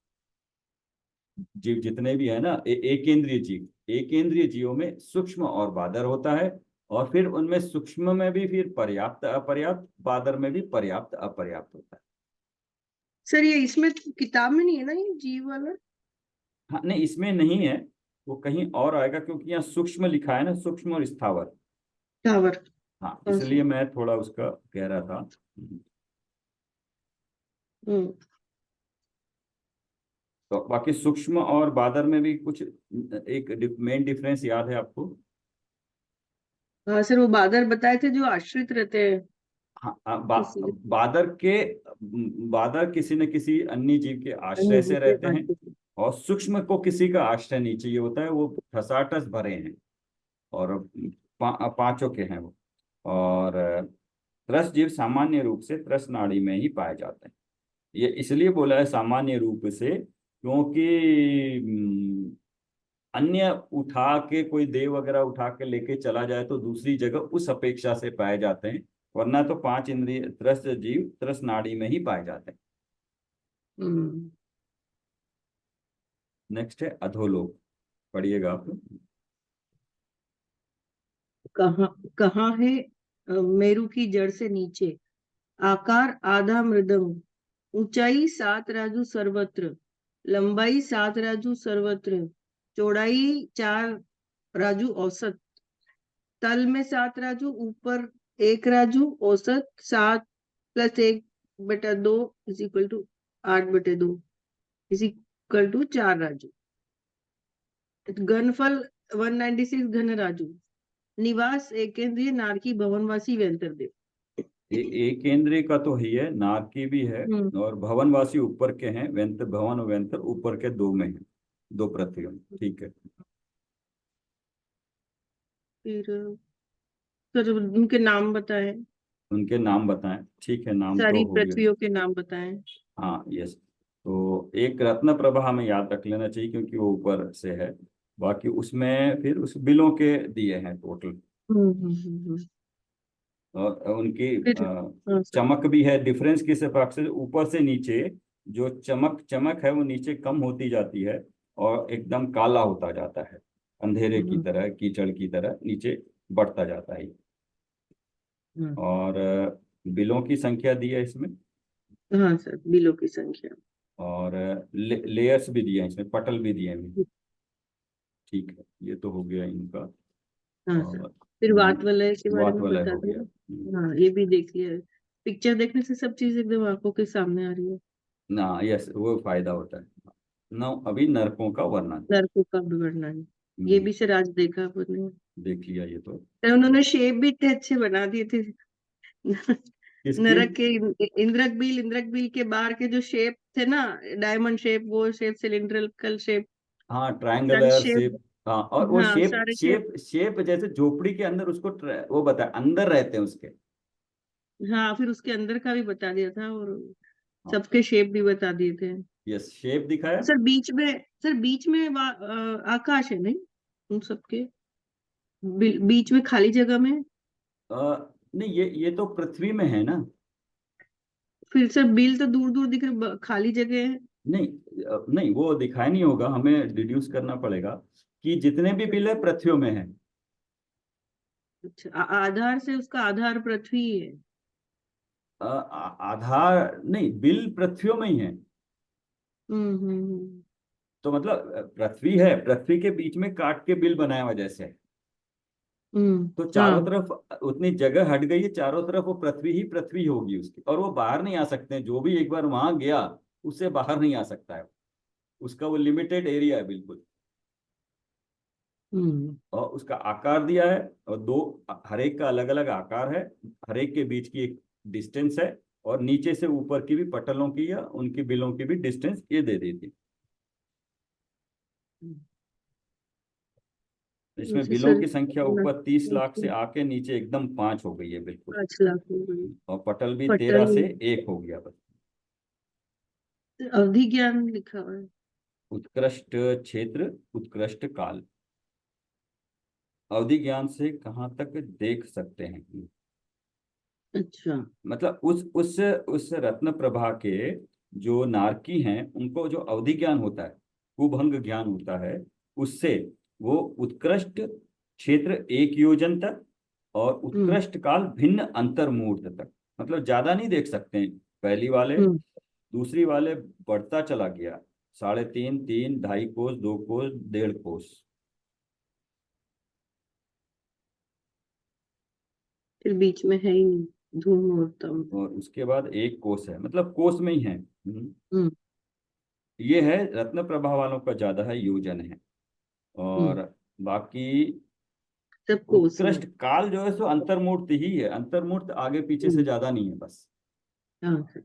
S1: जीव, जितने भी है ना एक इंद्रिय जीव, एक इंद्रिय जीवों में सूक्ष्म और बादर होता है, और फिर उनमें सूक्ष्म में भी फिर पर्याप्त अपर्याप्त, बादर में भी पर्याप्त अपर्याप्त होता है।
S2: सर ये इसमें किताब में नहीं है ना ये जीव वाला?
S1: हाँ नहीं, इसमें नहीं है, वो कहीं और आएगा, क्योंकि यहाँ सूक्ष्म लिखा है ना, सूक्ष्म और स्थावर।
S2: टावर।
S1: हाँ,
S2: हाँ
S1: इसलिए
S2: सर।
S1: मैं थोड़ा उसका कह रहा था।
S2: हम्म।
S1: तो बाकी सूक्ष्म और बादर में भी कुछ एक मेन डिफरेंस याद है आपको?
S2: हाँ सर, वो बादर बताए थे जो आश्रित रहते हैं
S1: हाँ,
S2: किसी
S1: बादर किसी न किसी अन्य जीव के
S2: अन्य
S1: आश्रय
S2: जीव
S1: से
S2: के
S1: रहते हैं,
S2: आश्रित।
S1: और सूक्ष्म को किसी का आश्रय नहीं चाहिए होता है, वो ठसाठस भरे हैं, और पांचों के हैं वो। और त्रस जीव सामान्य रूप से त्रस नाड़ी में ही पाए जाते हैं। ये इसलिए बोला है सामान्य रूप से, क्योंकि अन्य उठा के, कोई देव वगैरह उठा के लेके चला जाए तो दूसरी जगह उस अपेक्षा से पाए जाते हैं, वरना तो 5 इंद्रिय त्रस जीव त्रस नाड़ी में ही पाए जाते हैं।
S2: हम्म।
S1: नेक्स्ट है अधोलोक, पढ़िएगा आप।
S2: कहाँ कहाँ है मेरु की जड़ से नीचे, आकार आधा मृदंग, ऊंचाई 7 राजू सर्वत्र, लंबाई 7 राजू सर्वत्र, चौड़ाई 4 राजू औसत, तल में 7 राजू, ऊपर 1 राजू, औसत 7 + 1/2 = 8/2 = 4 राजू। घनफल 196 घन राजू। निवास एकेंद्रीय नारकी भवनवासी वेंतरदेव।
S1: एक इंद्रिय का तो ही है, नारकी भी है, और भवनवासी ऊपर के हैं, व्यंतर भवन और व्यंतर ऊपर के 2 में है, 2 पृथ्वी में, ठीक है।
S2: फिर सर उनके नाम बताएं,
S1: उनके नाम बताएं, ठीक है, नाम तो
S2: सारी
S1: हो गया।
S2: पृथ्वियों के नाम बताएं।
S1: हाँ, यस। तो एक रत्न प्रभा हमें याद रख लेना चाहिए, क्योंकि वो ऊपर से है। बाकी उसमें फिर उस बिलों के दिए हैं टोटल, और उनकी
S2: फिर हाँ सर।
S1: चमक भी है। डिफरेंस किस हिसाब से, ऊपर से नीचे जो चमक है वो नीचे कम होती जाती है, और एकदम काला होता जाता है, अंधेरे की तरह, कीचड़ की तरह नीचे बढ़ता जाता है। और बिलों की संख्या दी है इसमें,
S2: हाँ सर, बिलों की संख्या।
S1: और लेयर्स भी दिए हैं इसमें, पटल भी दिए हैं। ठीक है, ये तो हो गया इनका।
S2: हाँ सर,
S1: और
S2: फिर वात वलय के बारे
S1: वात
S2: में
S1: वलय
S2: बता
S1: हो गया।
S2: दिया। हाँ, ये भी देख लिया। पिक्चर देखने से सब चीज एकदम आंखों के सामने आ रही है।
S1: ना यस, वो फायदा होता है। ना अभी नरकों का वर्णन।
S2: नरकों का भी वर्णन, ये भी सर आज देखा आपने।
S1: देख लिया ये तो।
S2: सर उन्होंने शेप भी इतने अच्छे बना दिए थे।
S1: किसकी?
S2: नरक के इंद्रक बिल के बाहर के जो शेप थे ना, डायमंड शेप, वो शेप, सिलिंड्रिकल शेप,
S1: हाँ,
S2: सन
S1: ट्रायंगुलर
S2: शेप।
S1: शेप। हाँ, और वो
S2: हाँ,
S1: शेप
S2: सारे शेप।
S1: शेप शेप जैसे झोपड़ी के अंदर उसको वो बताया, अंदर रहते हैं उसके।
S2: हाँ, फिर उसके अंदर का भी बता दिया था, और
S1: हाँ,
S2: सबके शेप भी बता दिए थे।
S1: यस, शेप दिखाया।
S2: सर बीच में आकाश है नहीं उन सबके, बीच में खाली जगह में।
S1: नहीं, ये तो पृथ्वी में है ना।
S2: फिर सर बिल तो दूर दूर दिख रहे, खाली जगह है।
S1: नहीं, नहीं, वो दिखाया नहीं होगा, हमें डिड्यूस करना पड़ेगा कि जितने भी बिल है पृथ्वी में है।
S2: अच्छा, आधार से उसका आधार पृथ्वी है।
S1: आधार नहीं, बिल पृथ्वी में ही है।
S2: हम्म।
S1: तो मतलब पृथ्वी है, पृथ्वी के बीच में काट के बिल बनाया हुआ जैसे। तो चारों
S2: हाँ।
S1: तरफ उतनी जगह हट गई है, चारों तरफ वो पृथ्वी ही पृथ्वी होगी उसकी, और वो बाहर नहीं आ सकते हैं। जो भी एक बार वहां गया उससे बाहर नहीं आ सकता है। उसका वो लिमिटेड एरिया है बिल्कुल।
S2: हम्म।
S1: और उसका आकार दिया है, और दो, हर एक का अलग अलग आकार है। हर एक के बीच की एक डिस्टेंस है। और नीचे से ऊपर की भी पटलों की या उनकी बिलों की भी डिस्टेंस ये दे दी थी। इसमें
S2: वैसे
S1: बिलों
S2: सर
S1: की संख्या ऊपर 30 लाख से आके नीचे एकदम 5 हो गई है बिल्कुल।
S2: 5 लाख हो गई।
S1: और पटल भी
S2: पटल
S1: 13 से 1 हो गया बस।
S2: अवधि ज्ञान लिखा हुआ है।
S1: उत्कृष्ट क्षेत्र, उत्कृष्ट काल। अवधि ज्ञान से कहाँ तक देख सकते हैं?
S2: अच्छा।
S1: मतलब उस रत्न प्रभा के जो नारकी हैं उनको जो अवधि ज्ञान होता है, कुभंग ज्ञान होता है, उससे वो उत्कृष्ट क्षेत्र 1 योजन तक, और
S2: हम्म।
S1: उत्कृष्ट काल भिन्न अंतर्मुहूर्त तक, मतलब ज्यादा नहीं देख सकते हैं पहली वाले।
S2: हम्म।
S1: दूसरी वाले बढ़ता चला गया, 3.5, 3, 2.5 कोस, 2 कोस, 1.5 कोस।
S2: फिर बीच में है ही नहीं धूम मुहूर्तम।
S1: और उसके बाद 1 कोस है, मतलब कोस में ही है।
S2: हम्म।
S1: ये है रत्न प्रभा वालों का ज्यादा है, योजन है।
S2: हम्म।
S1: और बाकी
S2: सब कोस में।
S1: उत्कृष्ट काल जो है सो अंतर्मूर्त ही है, अंतर्मूर्त आगे पीछे से
S2: हम्म।
S1: ज्यादा नहीं है बस।
S2: हाँ सर,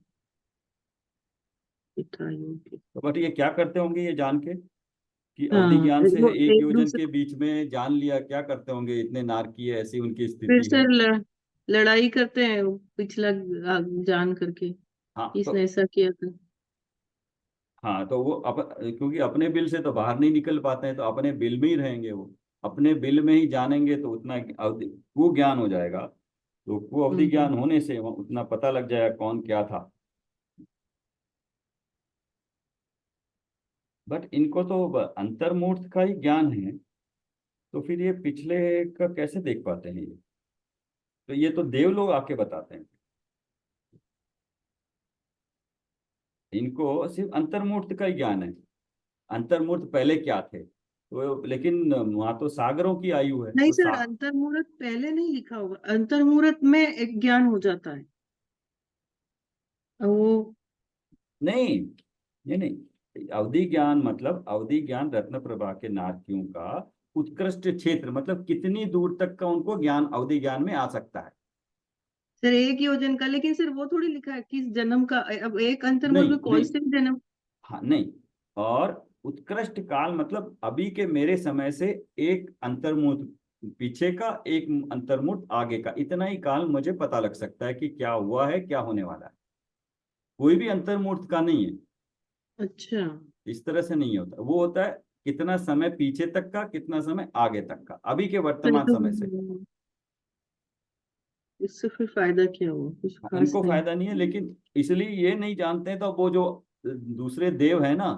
S2: इतना ही है।
S1: तो बट ये क्या करते होंगे ये जान के कि अवधि
S2: हाँ,
S1: ज्ञान से है,
S2: वो
S1: एक
S2: एक
S1: योजन
S2: दूसरे।
S1: के बीच में जान लिया, क्या करते होंगे, इतने नारकीय ऐसी उनकी
S2: फिर
S1: स्थिति है।
S2: सर लड़ाई करते हैं पिछला जान करके,
S1: हाँ तो,
S2: किसने ऐसा किया था।
S1: हाँ तो वो क्योंकि अपने बिल से तो बाहर नहीं निकल पाते हैं, तो अपने बिल में ही रहेंगे वो। अपने बिल में ही जानेंगे तो उतना अवधि वो ज्ञान हो जाएगा। तो वो अवधि
S2: हम्म।
S1: ज्ञान होने से उतना पता लग जाएगा कौन क्या था। बट इनको तो अंतर्मूर्त का ही ज्ञान है, तो फिर ये पिछले का कैसे देख पाते हैं ये? तो ये तो देव लोग आके बताते हैं। इनको सिर्फ अंतर्मूर्त का ही ज्ञान है। अंतर्मूर्त पहले क्या थे, तो लेकिन वहां तो सागरों की आयु है,
S2: नहीं
S1: तो
S2: सर, अंतर्मुहूर्त पहले नहीं लिखा होगा, अंतर्मुहूर्त में एक ज्ञान हो जाता है वो।
S1: नहीं, ये नहीं, अवधि ज्ञान मतलब अवधि ज्ञान रत्न प्रभा के नारकियों का उत्कृष्ट क्षेत्र, मतलब कितनी दूर तक का उनको ज्ञान अवधि ज्ञान में आ सकता है।
S2: सर एक योजन का, लेकिन सर वो थोड़ी लिखा है किस जन्म का। अब एक अंतर्मुहूर्त
S1: नहीं,
S2: में कौन
S1: नहीं,
S2: से भी जन्म।
S1: हाँ, नहीं। और उत्कृष्ट काल मतलब अभी के मेरे समय से एक अंतर्मुहूर्त पीछे का, एक अंतर्मुहूर्त आगे का, इतना ही काल मुझे पता लग सकता है कि क्या हुआ है, क्या होने वाला है। कोई भी अंतर्मुहूर्त का नहीं है।
S2: अच्छा।
S1: इस तरह से नहीं होता, वो होता है कितना समय पीछे तक का, कितना समय आगे तक का, अभी के
S2: फिर
S1: वर्तमान
S2: तो
S1: समय से।
S2: इससे फिर फायदा क्या हुआ, कुछ
S1: हाँ,
S2: खास
S1: इनको
S2: नहीं।
S1: फायदा नहीं है, लेकिन इसलिए ये नहीं जानते हैं, तो वो जो दूसरे देव है ना,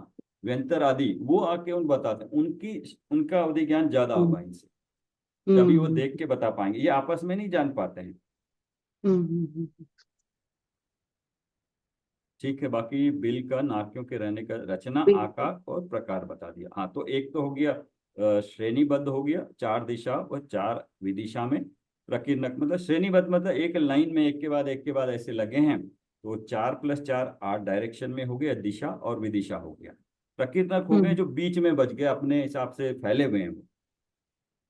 S1: व्यंतर आदि, वो आके उन बताते हैं, उनका अवधि ज्ञान ज्यादा
S2: हम्म।
S1: होगा इनसे। तभी वो
S2: हम्म।
S1: देख के बता पाएंगे, ये आपस में नहीं जान पाते हैं।
S2: हम्म।
S1: ठीक है, बाकी बिल का नाकियों के रहने का रचना,
S2: बिल्कुल।
S1: आकार और प्रकार बता दिया। हाँ, तो एक तो हो गया श्रेणीबद्ध हो गया, 4 दिशा और 4 विदिशा में। प्रकीर्णक मतलब श्रेणीबद्ध मतलब एक लाइन में एक के बाद ऐसे लगे हैं, तो 4 + 4 8 डायरेक्शन में हो गया, दिशा और विदिशा हो गया। प्रकीर्णक हो गए जो बीच में बच गए, अपने हिसाब से फैले हुए हैं वो,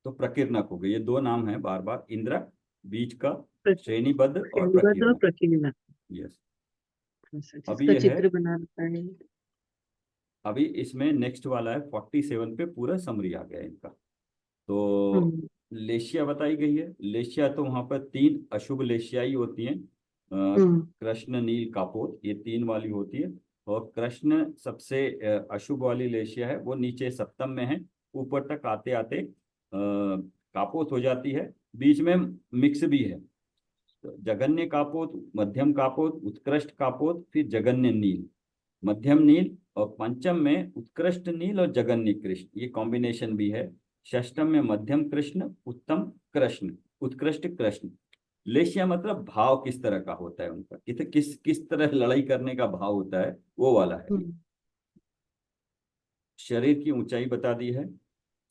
S1: तो प्रकीर्णक हो गए। ये 2 नाम है बार बार, इंद्रक बीच का, श्रेणीबद्ध और
S2: श्रेणीबद्ध और
S1: प्रकीर्णक।
S2: प्रकीर्णक।
S1: यस।
S2: अच्छा,
S1: अभी
S2: इसका
S1: ये है,
S2: चित्र बना रखा है।
S1: अभी इसमें नेक्स्ट वाला है 47 पे पूरा समरी आ गया इनका। तो
S2: हम्म
S1: लेशिया बताई गई है। लेशिया तो वहां पर 3 अशुभ लेशियाई होती हैं,
S2: हम्म
S1: कृष्ण नील कापोत, ये 3 वाली होती है। और कृष्ण सबसे अशुभ वाली लेशिया है, वो नीचे सप्तम में है, ऊपर तक आते आते कापोत हो जाती है, बीच में मिक्स भी है। तो जगन्य कापोत, मध्यम कापोत, उत्कृष्ट कापोत, फिर जगन्य नील, मध्यम नील, और पंचम में उत्कृष्ट नील और जगन्य कृष्ण, ये कॉम्बिनेशन भी है। षष्टम में मध्यम कृष्ण, उत्तम कृष्ण, उत्कृष्ट कृष्ण। लेशिया मतलब भाव किस तरह का होता है उनका, किस किस तरह लड़ाई करने का भाव होता है, वो वाला है।
S2: हम्म
S1: शरीर की ऊंचाई बता दी है,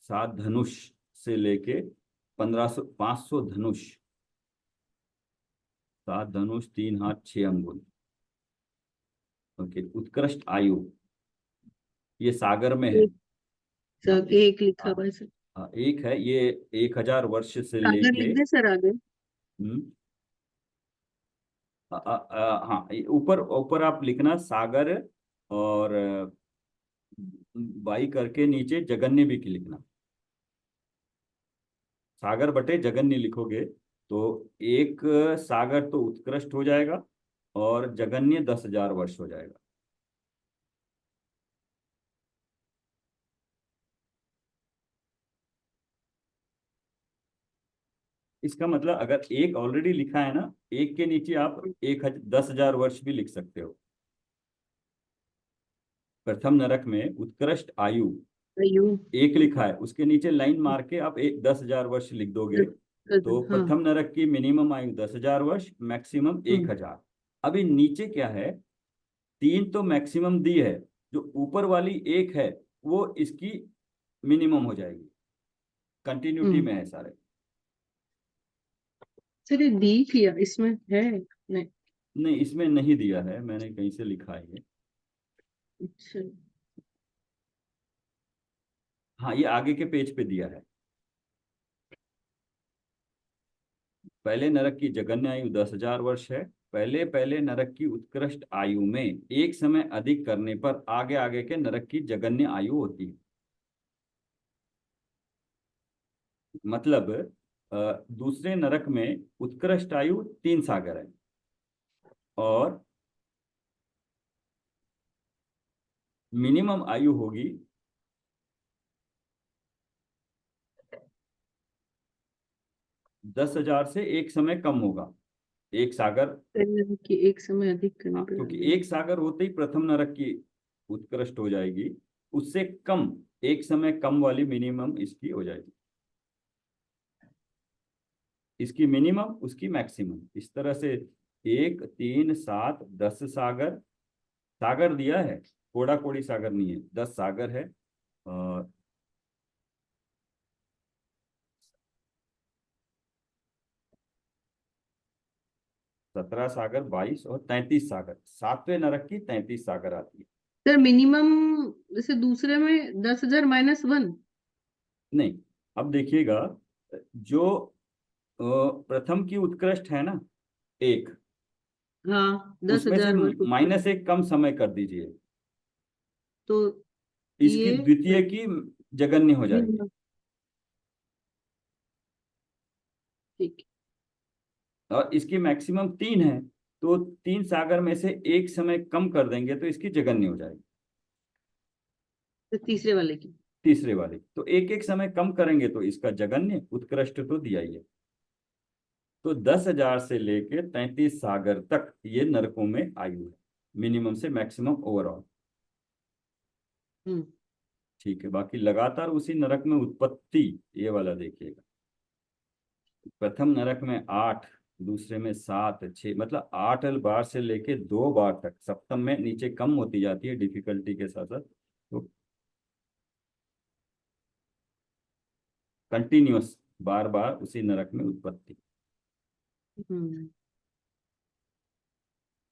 S1: 7 धनुष से लेके 500 धनुष, 7 धनुष, 3 हाथ, 6 अंगुल। ओके। उत्कृष्ट आयु, ये सागर में है।
S2: एक सब एक लिखा
S1: हाँ,
S2: हुआ है सर।
S1: हाँ, एक है ये, 1000 वर्ष से
S2: आगे
S1: लेके।
S2: लिख दे सर, आगे।
S1: हम्म, हाँ, ऊपर ऊपर आप लिखना सागर, और बाई करके नीचे जगन्य भी लिखना, सागर बटे जगन्य लिखोगे तो एक सागर तो उत्कृष्ट हो जाएगा, और जगन्य 10,000 वर्ष हो जाएगा। इसका मतलब अगर एक ऑलरेडी लिखा है ना, एक के नीचे आप 10,000 वर्ष भी लिख सकते हो। प्रथम नरक में उत्कृष्ट आयु
S2: आयु।
S1: एक लिखा है, उसके नीचे लाइन मार के आप 10,000 वर्ष लिख दोगे, तो
S2: हाँ।
S1: प्रथम नरक की मिनिमम आयु 10,000 वर्ष, मैक्सिमम 1,000। अभी नीचे क्या है, 3 तो मैक्सिमम दी है, जो ऊपर वाली एक है वो इसकी मिनिमम हो जाएगी, कंटिन्यूटी में है सारे।
S2: सर ये दी किया इसमें है? नहीं।
S1: नहीं, इसमें नहीं दिया है, मैंने कहीं से लिखा है ये।
S2: अच्छा।
S1: हाँ, ये आगे के पेज पे दिया है। पहले नरक की जगन्य आयु 10,000 वर्ष है। पहले पहले नरक की उत्कृष्ट आयु में एक समय अधिक करने पर आगे आगे के नरक की जगन्य आयु होती है। मतलब दूसरे नरक में उत्कृष्ट आयु 3 सागर है, और मिनिमम आयु होगी 10,000 से एक समय कम होगा, एक सागर।
S2: कि एक समय अधिक करने
S1: हाँ,
S2: पर
S1: क्योंकि
S2: आगे।
S1: एक सागर होते ही प्रथम नरक की उत्कृष्ट हो जाएगी, उससे कम, एक समय कम वाली मिनिमम इसकी हो जाएगी, इसकी मिनिमम उसकी मैक्सिमम, इस तरह से 1 3 7 10 सागर, सागर दिया है, कोड़ा कोड़ी सागर नहीं है, 10 सागर है, और 17 सागर, 22 और 33 सागर, 7वें नरक की 33 सागर आती है।
S2: सर मिनिमम जैसे दूसरे में 10,000 -1।
S1: नहीं, अब देखिएगा, जो प्रथम की उत्कृष्ट है ना, एक,
S2: हाँ, दस
S1: उसमें से
S2: हजार वर्ष ऊपर।
S1: -1 कम समय कर दीजिए,
S2: तो
S1: इसकी
S2: ये
S1: द्वितीय की जगन्य हो जाएगी।
S2: minimum, ठीक
S1: और इसकी मैक्सिमम 3 है, तो 3 सागर में से एक समय कम कर देंगे तो इसकी जगन्य हो जाएगी,
S2: है। तो तीसरे वाले की।
S1: तीसरे वाले। तो एक एक समय कम करेंगे तो इसका जगन्य, उत्कृष्ट तो दिया ही है। तो 10,000 से लेके 33 सागर तक ये नरकों में आयु है, मिनिमम से मैक्सिमम ओवरऑल।
S2: हम्म
S1: ठीक है, बाकी लगातार उसी नरक में उत्पत्ति, ये वाला देखिएगा। प्रथम नरक में 8, दूसरे में 7 6, मतलब 8 बार से लेके 2 बार तक, सप्तम में नीचे कम होती जाती है डिफिकल्टी के साथ साथ। तो कंटिन्यूअस, बार बार उसी नरक में उत्पत्ति।
S2: हम्म,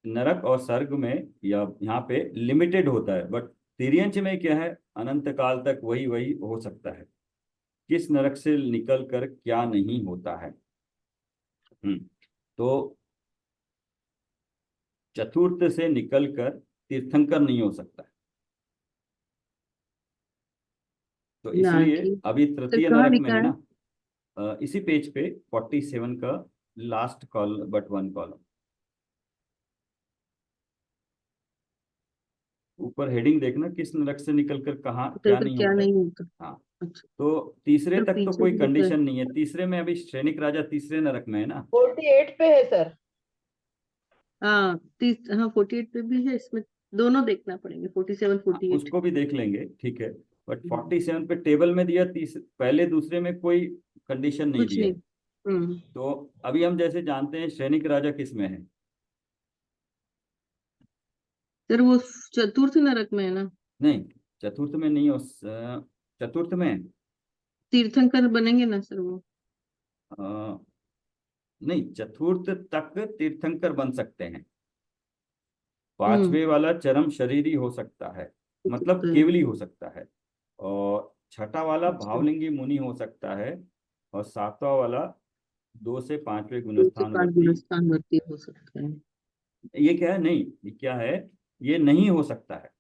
S1: नरक और स्वर्ग में या यहाँ पे लिमिटेड होता है, बट तिर्यंच में क्या है, अनंत काल तक वही वही हो सकता है। किस नरक से निकल कर क्या नहीं होता है। तो चतुर्थ से निकलकर तीर्थंकर नहीं हो सकता है। तो
S2: ना
S1: इसलिए
S2: ठीक।
S1: अभी
S2: तो
S1: तृतीय
S2: कहाँ
S1: नरक में
S2: लिखा
S1: है
S2: है?
S1: ना, इसी पेज पे 47 का last call but one column, ऊपर हेडिंग देखना, किस नरक से निकलकर कहाँ
S2: तो
S1: क्या
S2: फिर
S1: नहीं
S2: क्या
S1: होता है।
S2: नहीं होता?
S1: हाँ,
S2: अच्छा,
S1: तो तीसरे
S2: तो
S1: तक तो
S2: पीछे
S1: कोई
S2: भी लिखा है।
S1: कंडीशन नहीं है। तीसरे में अभी सैनिक राजा तीसरे नरक में है ना।
S7: 48 पे है सर।
S2: हाँ, 30, हाँ 48 पे भी है इसमें। दोनों देखना पड़ेंगे, 47
S1: हाँ,
S2: 48।
S1: उसको भी देख लेंगे, ठीक है। बट 47 पे टेबल में दिया, पहले दूसरे में कोई कंडीशन नहीं
S2: कुछ
S1: दिया
S2: नहीं।
S1: है।
S2: हम्म।
S1: तो अभी हम जैसे जानते हैं सैनिक राजा किस में है।
S2: सर वो चतुर्थ नरक में है ना?
S1: नहीं, चतुर्थ में नहीं हो, चतुर्थ में है।
S2: तीर्थंकर बनेंगे ना सर वो?
S1: अ, नहीं, चतुर्थ तक तीर्थंकर बन सकते हैं।
S2: हम्म।
S1: पांचवे वाला चरम शरीरी हो सकता है,
S2: हो
S1: मतलब
S2: सकता है।
S1: केवली हो सकता है। और छठा वाला
S2: अच्छा,
S1: भावलिंगी मुनि हो सकता है। और सातवां वाला 2 से 5वें
S2: 2 से 5
S1: गुणस्थानवर्ती।
S2: गुणस्थान वर्ती हो सकता है।
S1: ये क्या है, नहीं, ये क्या है, ये नहीं हो सकता है।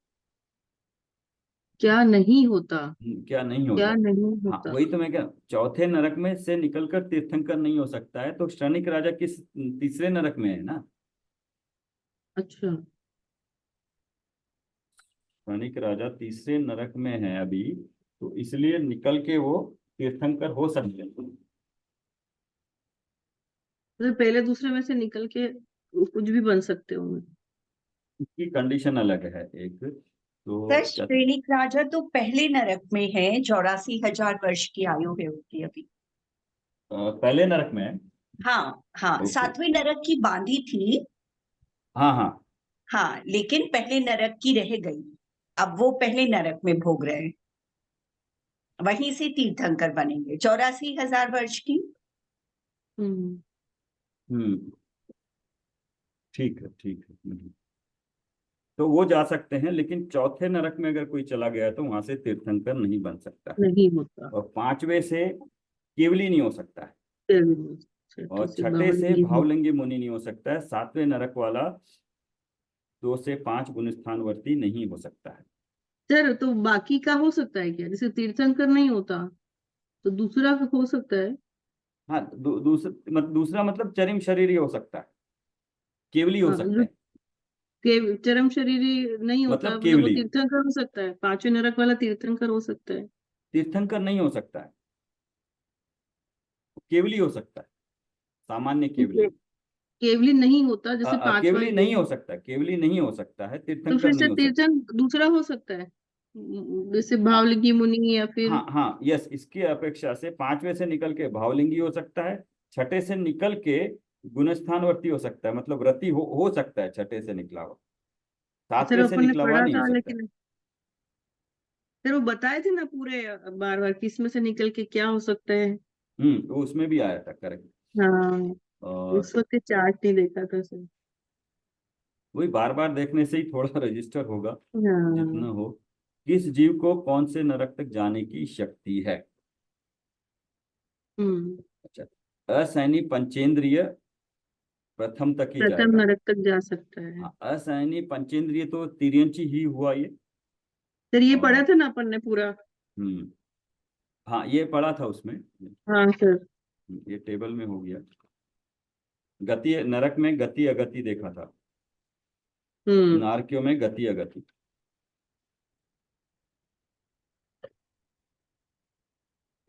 S2: क्या नहीं होता?
S1: क्या नहीं होता
S2: क्या
S1: है।
S2: नहीं
S1: हाँ,
S2: होता?
S1: वही तो मैं क्या, चौथे नरक में से निकलकर तीर्थंकर नहीं हो सकता है, तो क्षणिक राजा किस तीसरे नरक में है ना।
S2: अच्छा।
S1: क्षणिक राजा तीसरे नरक में है अभी, तो इसलिए निकल के वो तीर्थंकर हो सकते हैं।
S2: तो पहले दूसरे में से निकल के कुछ भी बन सकते होंगे।
S1: इसकी कंडीशन अलग है एक
S7: सर
S1: तो
S7: श्रेणिक राजा तो पहले नरक में है, 84,000 वर्ष की आयु है उनकी अभी।
S1: पहले नरक में है।
S7: हाँ हाँ,
S1: ओके।
S7: 7वें नरक की बांधी थी।
S1: हाँ हाँ।
S7: हाँ, लेकिन पहले नरक की रह गई। अब वो पहले नरक में भोग रहे हैं, वहीं से तीर्थंकर बनेंगे 84,000 वर्ष की।
S2: हम्म।
S1: हम्म, ठीक है, ठीक है। तो वो जा सकते हैं, लेकिन चौथे नरक में अगर कोई चला गया तो वहां से तीर्थंकर नहीं बन सकता है।
S2: नहीं होता।
S1: और पांचवे से केवली नहीं हो सकता है।
S2: फिर भी नहीं। छठे
S1: और
S2: से
S1: छठे से
S2: भावलिंगी नहीं।
S1: भावलिंगी मुनि नहीं हो सकता है। सातवें नरक वाला 2 से 5 गुणस्थानवर्ती नहीं हो सकता है।
S2: सर तो बाकी का हो सकता है क्या? जैसे तीर्थंकर नहीं होता तो दूसरा हो सकता है।
S1: हाँ, दूसरा मतलब चरम शरीर ही हो सकता है, केवली हो
S2: हाँ,
S1: सकते
S2: जो
S1: हैं।
S2: चरम शरीरी नहीं होता
S1: मतलब
S2: मतलब वो
S1: केवली,
S2: तीर्थंकर हो सकता है, 5वें नरक वाला तीर्थंकर हो सकता है।
S1: तीर्थंकर नहीं हो सकता है, केवली हो सकता है, सामान्य
S2: ठीक
S1: केवली।
S2: है। केवली नहीं होता, जैसे पांचवा
S1: केवली
S2: ये
S1: नहीं
S2: है।
S1: हो सकता, केवली नहीं हो सकता है,
S2: तो
S1: तीर्थंकर
S2: फिर से
S1: नहीं हो सकता।
S2: तीर्थन दूसरा हो सकता है, जैसे भावलिंगी मुनि या फिर।
S1: हाँ हाँ, यस, इसकी अपेक्षा से पांचवे से निकल के भावलिंगी हो सकता है। छठे से निकल के गुणस्थानवर्ती हो सकता है, मतलब रति हो सकता है छठे से निकला हुआ।
S2: सर
S1: सातवें से
S2: अपन ने
S1: निकला हुआ
S2: पढ़ा
S1: नहीं हो
S2: था
S1: सकता है।
S2: लेकिन सर वो बताए थे ना पूरे बार बार कि इसमें से निकल के क्या हो सकता है।
S1: वो उसमें भी आया था, करेक्ट।
S2: हाँ,
S1: और
S2: उस वक्त चार्ट नहीं देखा था सर।
S1: वही बार बार देखने से ही थोड़ा रजिस्टर होगा, जितना
S2: हाँ।
S1: हो। किस जीव को कौन से नरक तक जाने की शक्ति है।
S2: हम्म।
S1: अच्छा, असैनी पंचेंद्रिय प्रथम तक ही
S2: प्रथम
S1: जाएगा।
S2: नरक तक जा सकता है।
S1: हाँ, असैनी पंचेंद्रिय तो तिर्यंची ही हुआ ये।
S2: सर ये पढ़ा
S1: और
S2: था ना अपन ने पूरा?
S1: हम्म, हाँ, ये पढ़ा था उसमें।
S2: हाँ सर।
S1: ये टेबल में हो गया। गति नरक में गति अगति देखा था,
S2: हम्म।
S1: नारकियों में गति अगति।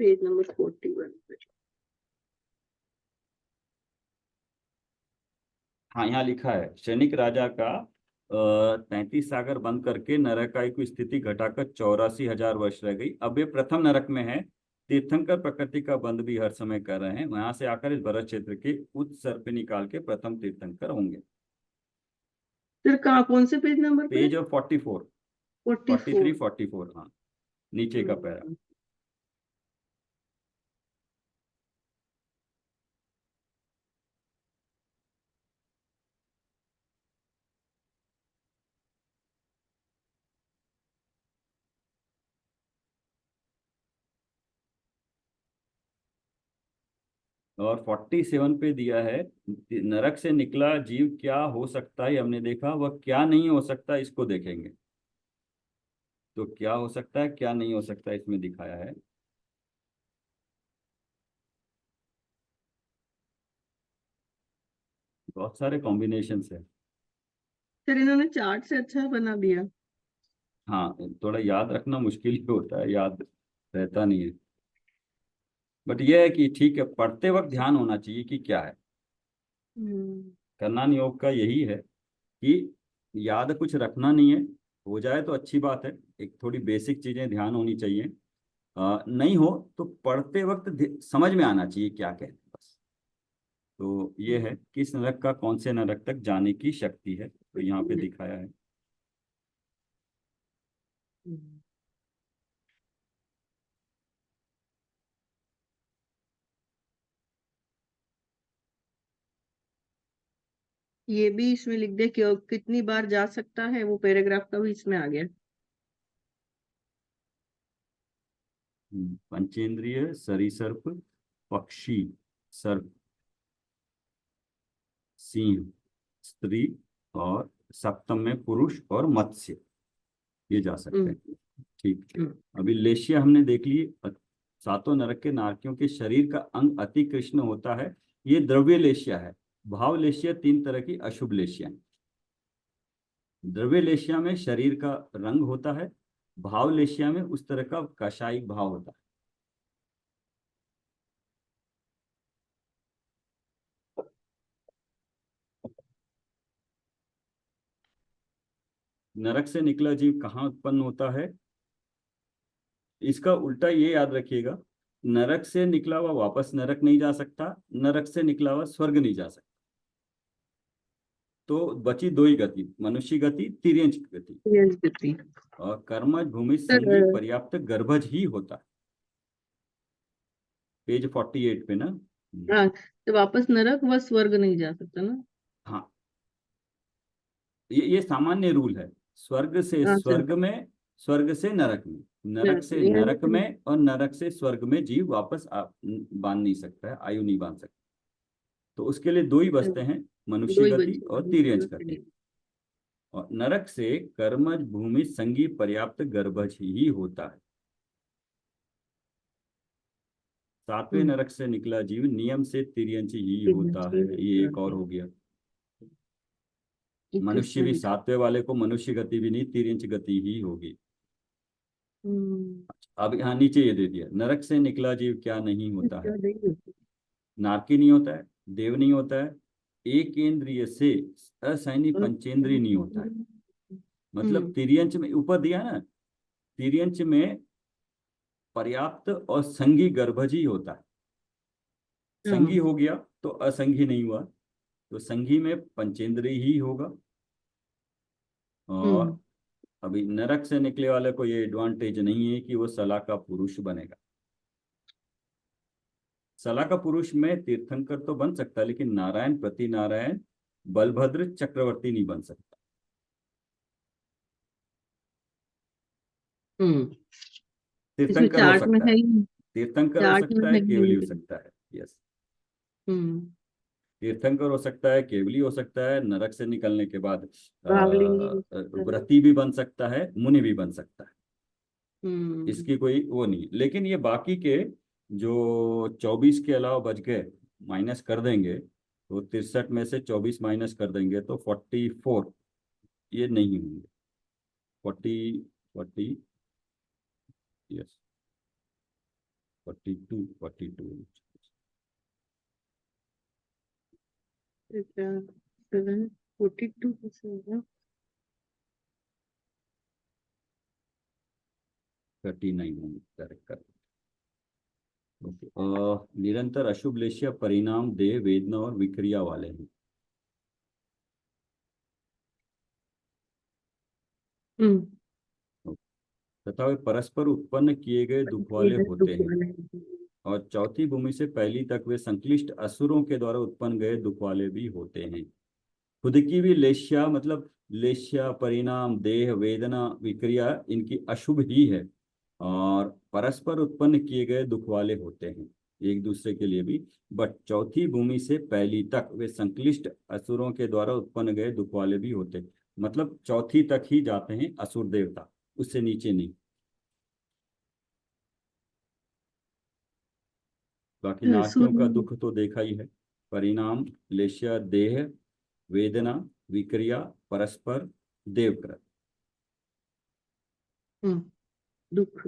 S2: पेज नंबर 41 पे।
S1: हाँ, यहाँ लिखा है सैनिक राजा का 33 सागर बंद करके नरकाई की स्थिति घटाकर 84,000 वर्ष रह गई। अब ये प्रथम नरक में है। तीर्थंकर प्रकृति का बंद भी हर समय कर रहे हैं, वहां से आकर इस भरत क्षेत्र के उच्च सर्प निकाल के प्रथम तीर्थंकर होंगे।
S2: सर कहाँ, कौन से पेज नंबर पे?
S1: Page of 44, 43,
S2: 44।
S1: 44, हाँ, नीचे का पैरा। और 47 पे दिया है, नरक से निकला जीव क्या हो सकता है, हमने देखा, वह क्या नहीं हो सकता इसको देखेंगे। तो क्या हो सकता है क्या नहीं हो सकता इसमें दिखाया है। बहुत सारे कॉम्बिनेशंस है।
S2: सर इन्होंने चार्ट से अच्छा बना दिया।
S1: हाँ, थोड़ा याद रखना मुश्किल ही होता है, याद रहता नहीं है। बट ये है कि ठीक है, पढ़ते वक्त ध्यान होना चाहिए कि क्या है।
S2: हम्म।
S1: कर्णन योग का यही है कि याद कुछ रखना नहीं है, हो जाए तो अच्छी बात है, एक थोड़ी बेसिक चीजें ध्यान होनी चाहिए। नहीं हो तो पढ़ते वक्त समझ में आना चाहिए क्या कहते हैं बस। तो ये है किस नरक का कौन से नरक तक जाने की शक्ति है, तो यहाँ पे दिखाया है।
S2: हम्म। ये भी इसमें लिख दे कि कितनी बार जा सकता है, वो पैराग्राफ का भी इसमें आ गया।
S1: पंचेंद्रिय, सरीसर्प, पक्षी, सर्प, सिंह, स्त्री, और सप्तम में पुरुष और मत्स्य, ये जा सकते
S2: हम्म।
S1: हैं। ठीक है।
S2: हम्म।
S1: अभी लेशिया हमने देख ली। सातों नरक के नारकियों के शरीर का अंग अति कृष्ण होता है, ये द्रव्य लेशिया है। भाव लेशिया 3 तरह की अशुभ लेशिया है। द्रव्य लेशिया में शरीर का रंग होता है, भाव लेशिया में उस तरह का कषायिक भाव होता है। नरक से निकला जीव कहाँ उत्पन्न होता है, इसका उल्टा ये याद रखिएगा, नरक से निकला हुआ वापस नरक नहीं जा सकता, नरक से निकला हुआ स्वर्ग नहीं जा सकता। तो बची 2 ही गति, मनुष्य गति, तिर्यंच गति।
S2: यस गति।
S1: और कर्मज भूमि
S2: सर
S1: संगी पर्याप्त गर्भज ही होता है, पेज 48 पे ना।
S2: हाँ, तो वापस नरक व स्वर्ग नहीं जा सकता ना।
S1: हाँ, ये सामान्य रूल है, स्वर्ग से
S2: अच्छा।
S1: स्वर्ग में, स्वर्ग से नरक में, नरक से नरक में, और नरक से स्वर्ग में जीव वापस बांध नहीं सकता है, आयु नहीं बांध सकता। तो उसके लिए 2 ही बचते हैं,
S2: दो
S1: मनुष्य
S2: ही
S1: गति
S2: बचे।
S1: और तिर्यंच गति। और नरक से कर्मज भूमि संगी पर्याप्त गर्भज ही होता है। 7वें नरक से निकला जीव नियम से तिर्यंच ही होता है, ये एक और हो गया। मनुष्य भी 7वें वाले को मनुष्य गति भी नहीं, तिर्यंच गति ही होगी। अब यहाँ नीचे ये दे दिया, नरक से निकला जीव क्या नहीं होता है, नारकी नहीं होता है, देव नहीं होता है, एक इंद्रिय से असैनी पंचेंद्रिय नहीं होता है। मतलब तिर्यंच में ऊपर दिया ना, तिर्यंच में पर्याप्त और संगी गर्भज ही होता है। संगी हो गया तो असंगी नहीं हुआ, तो संगी में पंचेंद्रिय ही होगा। और अभी नरक से निकले वाले को ये एडवांटेज नहीं है कि वो सला का पुरुष बनेगा। सला का पुरुष में तीर्थंकर तो बन सकता है, लेकिन नारायण, प्रति नारायण, बलभद्र, चक्रवर्ती नहीं बन सकता। तीर्थंकर हो
S2: चार्ट में
S1: सकता
S2: है
S1: है,
S2: ही।
S1: तीर्थंकर हो
S2: चार्ट में
S1: सकता
S2: है
S1: है,
S2: ही
S1: केवली हो
S2: नहीं।
S1: सकता है। यस, तीर्थंकर हो सकता है, केवली हो सकता है, नरक से निकलने के बाद
S2: भावलिंगी।
S1: व्रती भी बन सकता है, मुनि भी बन सकता है, इसकी कोई वो नहीं। लेकिन ये बाकी के जो 24 के अलावा बच गए, माइनस कर देंगे, तो 63 में से 24 माइनस कर देंगे तो 44, ये नहीं होंगे। 40 यस, 42
S2: 42 कैसे होगा?
S1: 39 होंगे, करेक्ट। निरंतर अशुभ लेशिया परिणाम देह वेदना और विक्रिया वाले हैं। तथा वे परस्पर उत्पन्न किए गए दुख वाले होते हैं। और चौथी भूमि से पहली तक वे संक्लिष्ट असुरों के द्वारा उत्पन्न गए दुख वाले भी होते हैं। खुद की भी लेश्या, मतलब लेश्या, परिणाम, देह, वेदना, विक्रिया, इनकी अशुभ ही है और परस्पर उत्पन्न किए गए दुख वाले होते हैं। एक दूसरे के लिए भी। बट चौथी भूमि से पहली तक वे संक्लिष्ट असुरों के द्वारा उत्पन्न गए दुख वाले भी होते। मतलब चौथी तक ही जाते हैं असुर देवता, उससे नीचे नहीं। बाकी नाट्यों का दुख तो देखा ही है। परिणाम लेश्य देह वेदना विक्रिया परस्पर देवकृत।
S2: दुख।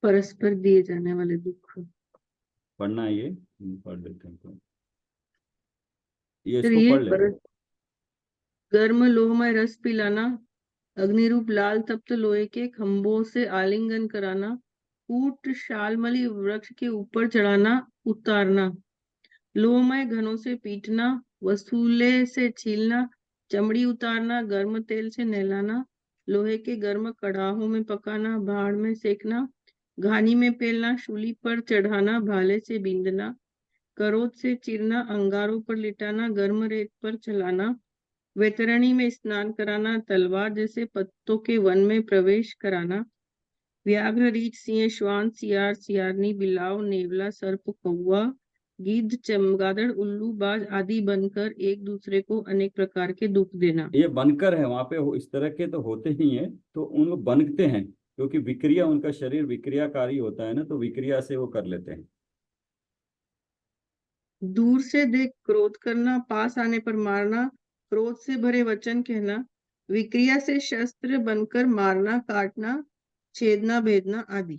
S2: परस्पर दिए जाने वाले दुख।
S1: पढ़ना है ये, पढ़ लेते हैं तो ये
S2: फिर
S1: इसको
S2: ये
S1: पढ़ लेते हैं।
S2: गर्म लोहमय रस पिलाना, अग्निरूप लाल तप्त लोहे के खंभों से आलिंगन कराना, कूट शालमली वृक्ष के ऊपर चढ़ाना उतारना, लोहमय घनों से पीटना, वसूले से छीलना, चमड़ी उतारना, गर्म तेल से नहलाना, लोहे के गर्म कड़ाहों में पकाना, भाड़ में सेकना, घानी में पेलना, शूली पर चढ़ाना, भाले से बींदना, करोध से चीरना, अंगारों पर लिटाना, गर्म रेत पर चलाना, वैतरणी में स्नान कराना, तलवार जैसे पत्तों के वन में प्रवेश कराना, व्याघ्र रीछ सिंह श्वान सियार सियारनी बिलाव नेवला सर्प कौवा गिद्ध चमगादड़ उल्लू बाज आदि बनकर एक दूसरे को अनेक प्रकार के दुख देना।
S1: ये बनकर है वहां पे इस तरह के तो होते ही हैं, तो उनको बनते हैं क्योंकि विक्रिया, उनका शरीर विक्रियाकारी होता है ना, तो विक्रिया से वो कर लेते हैं।
S2: दूर से देख क्रोध करना, पास आने पर मारना, क्रोध से भरे वचन कहना, विक्रिया से शस्त्र बनकर मारना काटना छेदना भेदना आदि।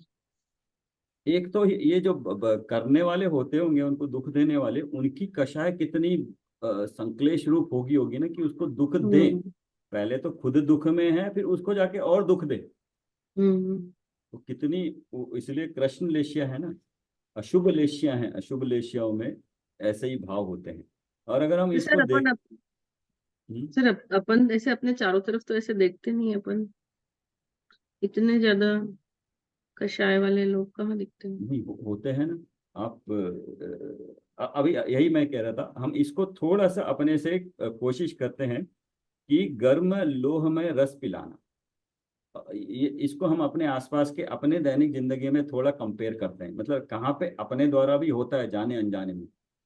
S1: एक तो ये जो करने वाले होते होंगे उनको दुख देने वाले, उनकी कषाय कितनी संक्लेश रूप होगी ना कि उसको दुख दे। पहले तो खुद दुख में है, फिर उसको जाके और दुख दे। तो कितनी इसलिए कृष्ण लेशिया है ना, अशुभ लेशिया है, अशुभ लेशियाओं में ऐसे ही भाव होते हैं। और अगर हम इसको देख
S2: सर अपन ऐसे अपने चारों तरफ तो ऐसे देखते नहीं अपन, इतने ज्यादा कषाय वाले लोग कहाँ दिखते हैं?
S1: नहीं होते हैं ना। आप अभी यही मैं कह रहा था, हम इसको थोड़ा सा अपने से कोशिश करते हैं कि गर्म लोह में रस पिलाना, ये इसको हम अपने आसपास के अपने दैनिक जिंदगी में थोड़ा कंपेयर करते हैं। मतलब कहाँ पे अपने द्वारा भी होता है, जाने अनजाने में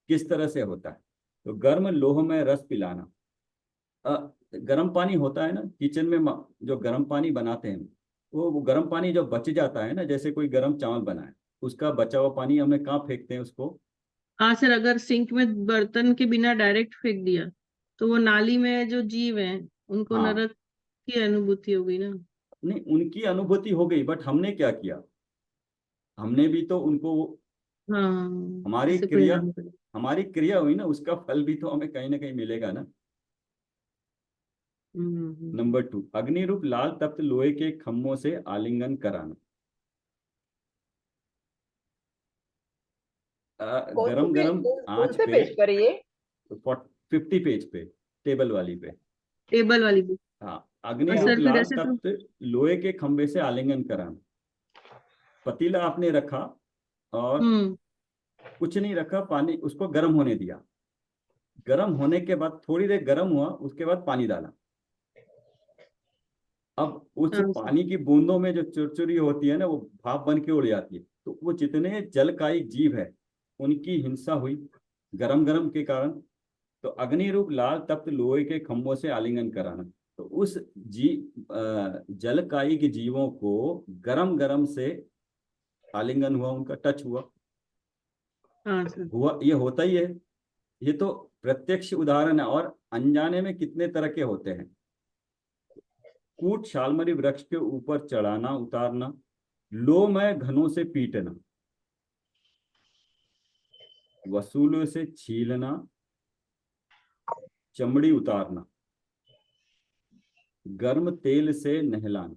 S1: किस तरह से होता है। तो गर्म लोह में रस पिलाना, गर्म पानी होता है ना किचन में, जो गर्म पानी बनाते हैं वो गर्म पानी जो बच जाता है ना, जैसे कोई गर्म चावल बनाए उसका बचा हुआ पानी हमें कहाँ फेंकते हैं उसको।
S2: हाँ सर, अगर सिंक में बर्तन के बिना डायरेक्ट फेंक दिया तो वो नाली में जो जीव हैं उनको
S1: हाँ,
S2: नरक की अनुभूति हो गई ना।
S1: नहीं उनकी अनुभूति हो गई, बट हमने क्या किया, हमने भी तो उनको
S2: हाँ,
S1: हमारी
S2: इससे
S1: क्रिया,
S2: परिणाम पड़े।
S1: हमारी क्रिया हुई ना, उसका फल भी तो हमें कहीं ना कहीं मिलेगा ना। नंबर 2, अग्नि रूप लाल तप्त लोहे के खम्भों से आलिंगन कराना। गरम गरम आंच पे,
S8: पेश पर ये
S1: 50 पेज पे, टेबल वाली पे।
S2: टेबल वाली बुक।
S1: हाँ, अग्नि
S2: और
S1: रूप
S2: सर फिर
S1: लाल
S2: ऐसे तो
S1: तप्त लोहे के खंभे से आलिंगन कराना। पतीला आपने रखा और कुछ नहीं रखा, पानी उसको गर्म होने दिया, गर्म होने के बाद थोड़ी देर गर्म हुआ, उसके बाद पानी डाला। अब उस
S2: हाँ सर।
S1: पानी की बूंदों में जो चुरचुरी होती है ना, वो भाप बन के उड़ जाती है। तो वो जितने जलकायी जीव है उनकी हिंसा हुई गरम गरम के कारण। तो अग्नि रूप लाल तप्त लोहे के खंभों से आलिंगन कराना, तो उस जलकायी के जीवों को गरम गरम से आलिंगन हुआ, उनका टच हुआ।
S2: हाँ सर।
S1: हुआ, ये होता ही है, ये तो प्रत्यक्ष उदाहरण है। और अनजाने में कितने तरह के होते हैं। कूट शालमरी वृक्ष के ऊपर चढ़ाना उतारना, लोमय घनों से पीटना, वसूलों से छीलना, चमड़ी उतारना, गर्म तेल से नहलाना।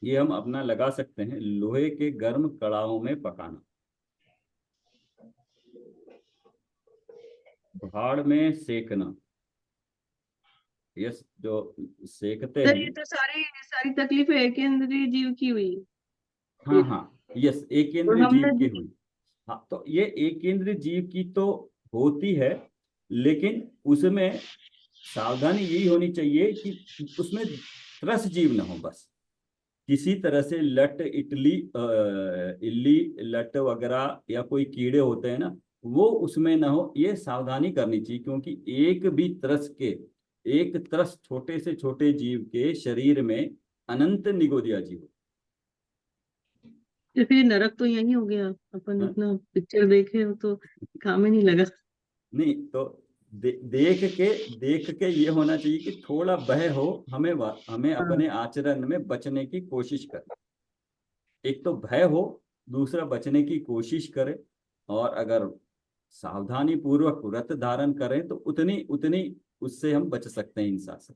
S1: ये हम अपना लगा सकते हैं, लोहे के गर्म कड़ाहों में पकाना, भाड़ में सेकना। यस, जो सेकते
S2: सर
S1: हैं।
S2: ये तो सारी तकलीफें एक इंद्रिय जीव की हुई।
S1: हाँ हाँ, यस, एक
S2: और
S1: इंद्रिय
S2: हमने
S1: जीव की हुई। हाँ, तो ये एक इंद्रिय जीव की तो होती है, लेकिन उसमें सावधानी यही होनी चाहिए कि उसमें त्रस जीव न हो, बस किसी तरह से लट इल्ली लट वगैरह या कोई कीड़े होते हैं ना, वो उसमें ना हो, ये सावधानी करनी चाहिए। क्योंकि एक त्रस छोटे से छोटे जीव के शरीर में अनंत निगोदिया जीव।
S2: तो फिर नरक तो यही हो गया, अपन
S1: हाँ?
S2: इतना पिक्चर देखे हो तो काम ही नहीं लगा।
S1: नहीं तो देख के ये होना चाहिए कि थोड़ा भय हो, हमें
S2: हाँ।
S1: अपने आचरण में बचने की कोशिश करें। एक तो भय हो, दूसरा बचने की कोशिश करें। और अगर सावधानी पूर्वक व्रत धारण करें तो उतनी उतनी उससे हम बच सकते हैं हिंसा से।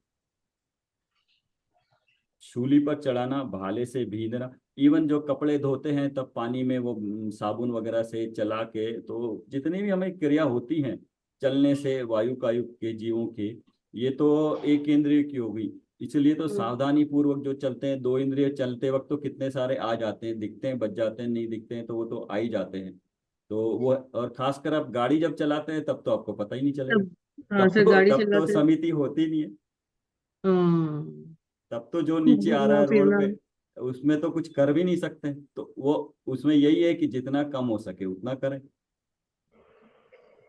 S1: शूली पर चढ़ाना, भाले से भींगना, इवन जो कपड़े धोते हैं तब पानी में वो साबुन वगैरह से चला के, तो जितनी भी हमें क्रिया होती हैं चलने से वायु कायु के जीवों की, ये तो एक इंद्रिय की होगी। इसलिए तो सावधानी पूर्वक जो चलते हैं, दो इंद्रिय चलते वक्त तो कितने सारे आ जाते हैं, दिखते हैं बच जाते हैं, नहीं दिखते हैं तो वो तो आ ही जाते हैं। तो वो, और खासकर आप गाड़ी जब चलाते हैं तब तो आपको पता ही नहीं चलेगा।
S2: तब हाँ सर, गाड़ी
S1: तब तो
S2: चलाते।
S1: समिति होती नहीं है।
S2: हाँ।
S1: तब तो जो नीचे आ रहा
S2: घूमना
S1: है रोड
S2: फिरना।
S1: पे, उसमें तो कुछ कर भी नहीं सकते। तो वो उसमें यही है कि जितना कम हो सके उतना करें।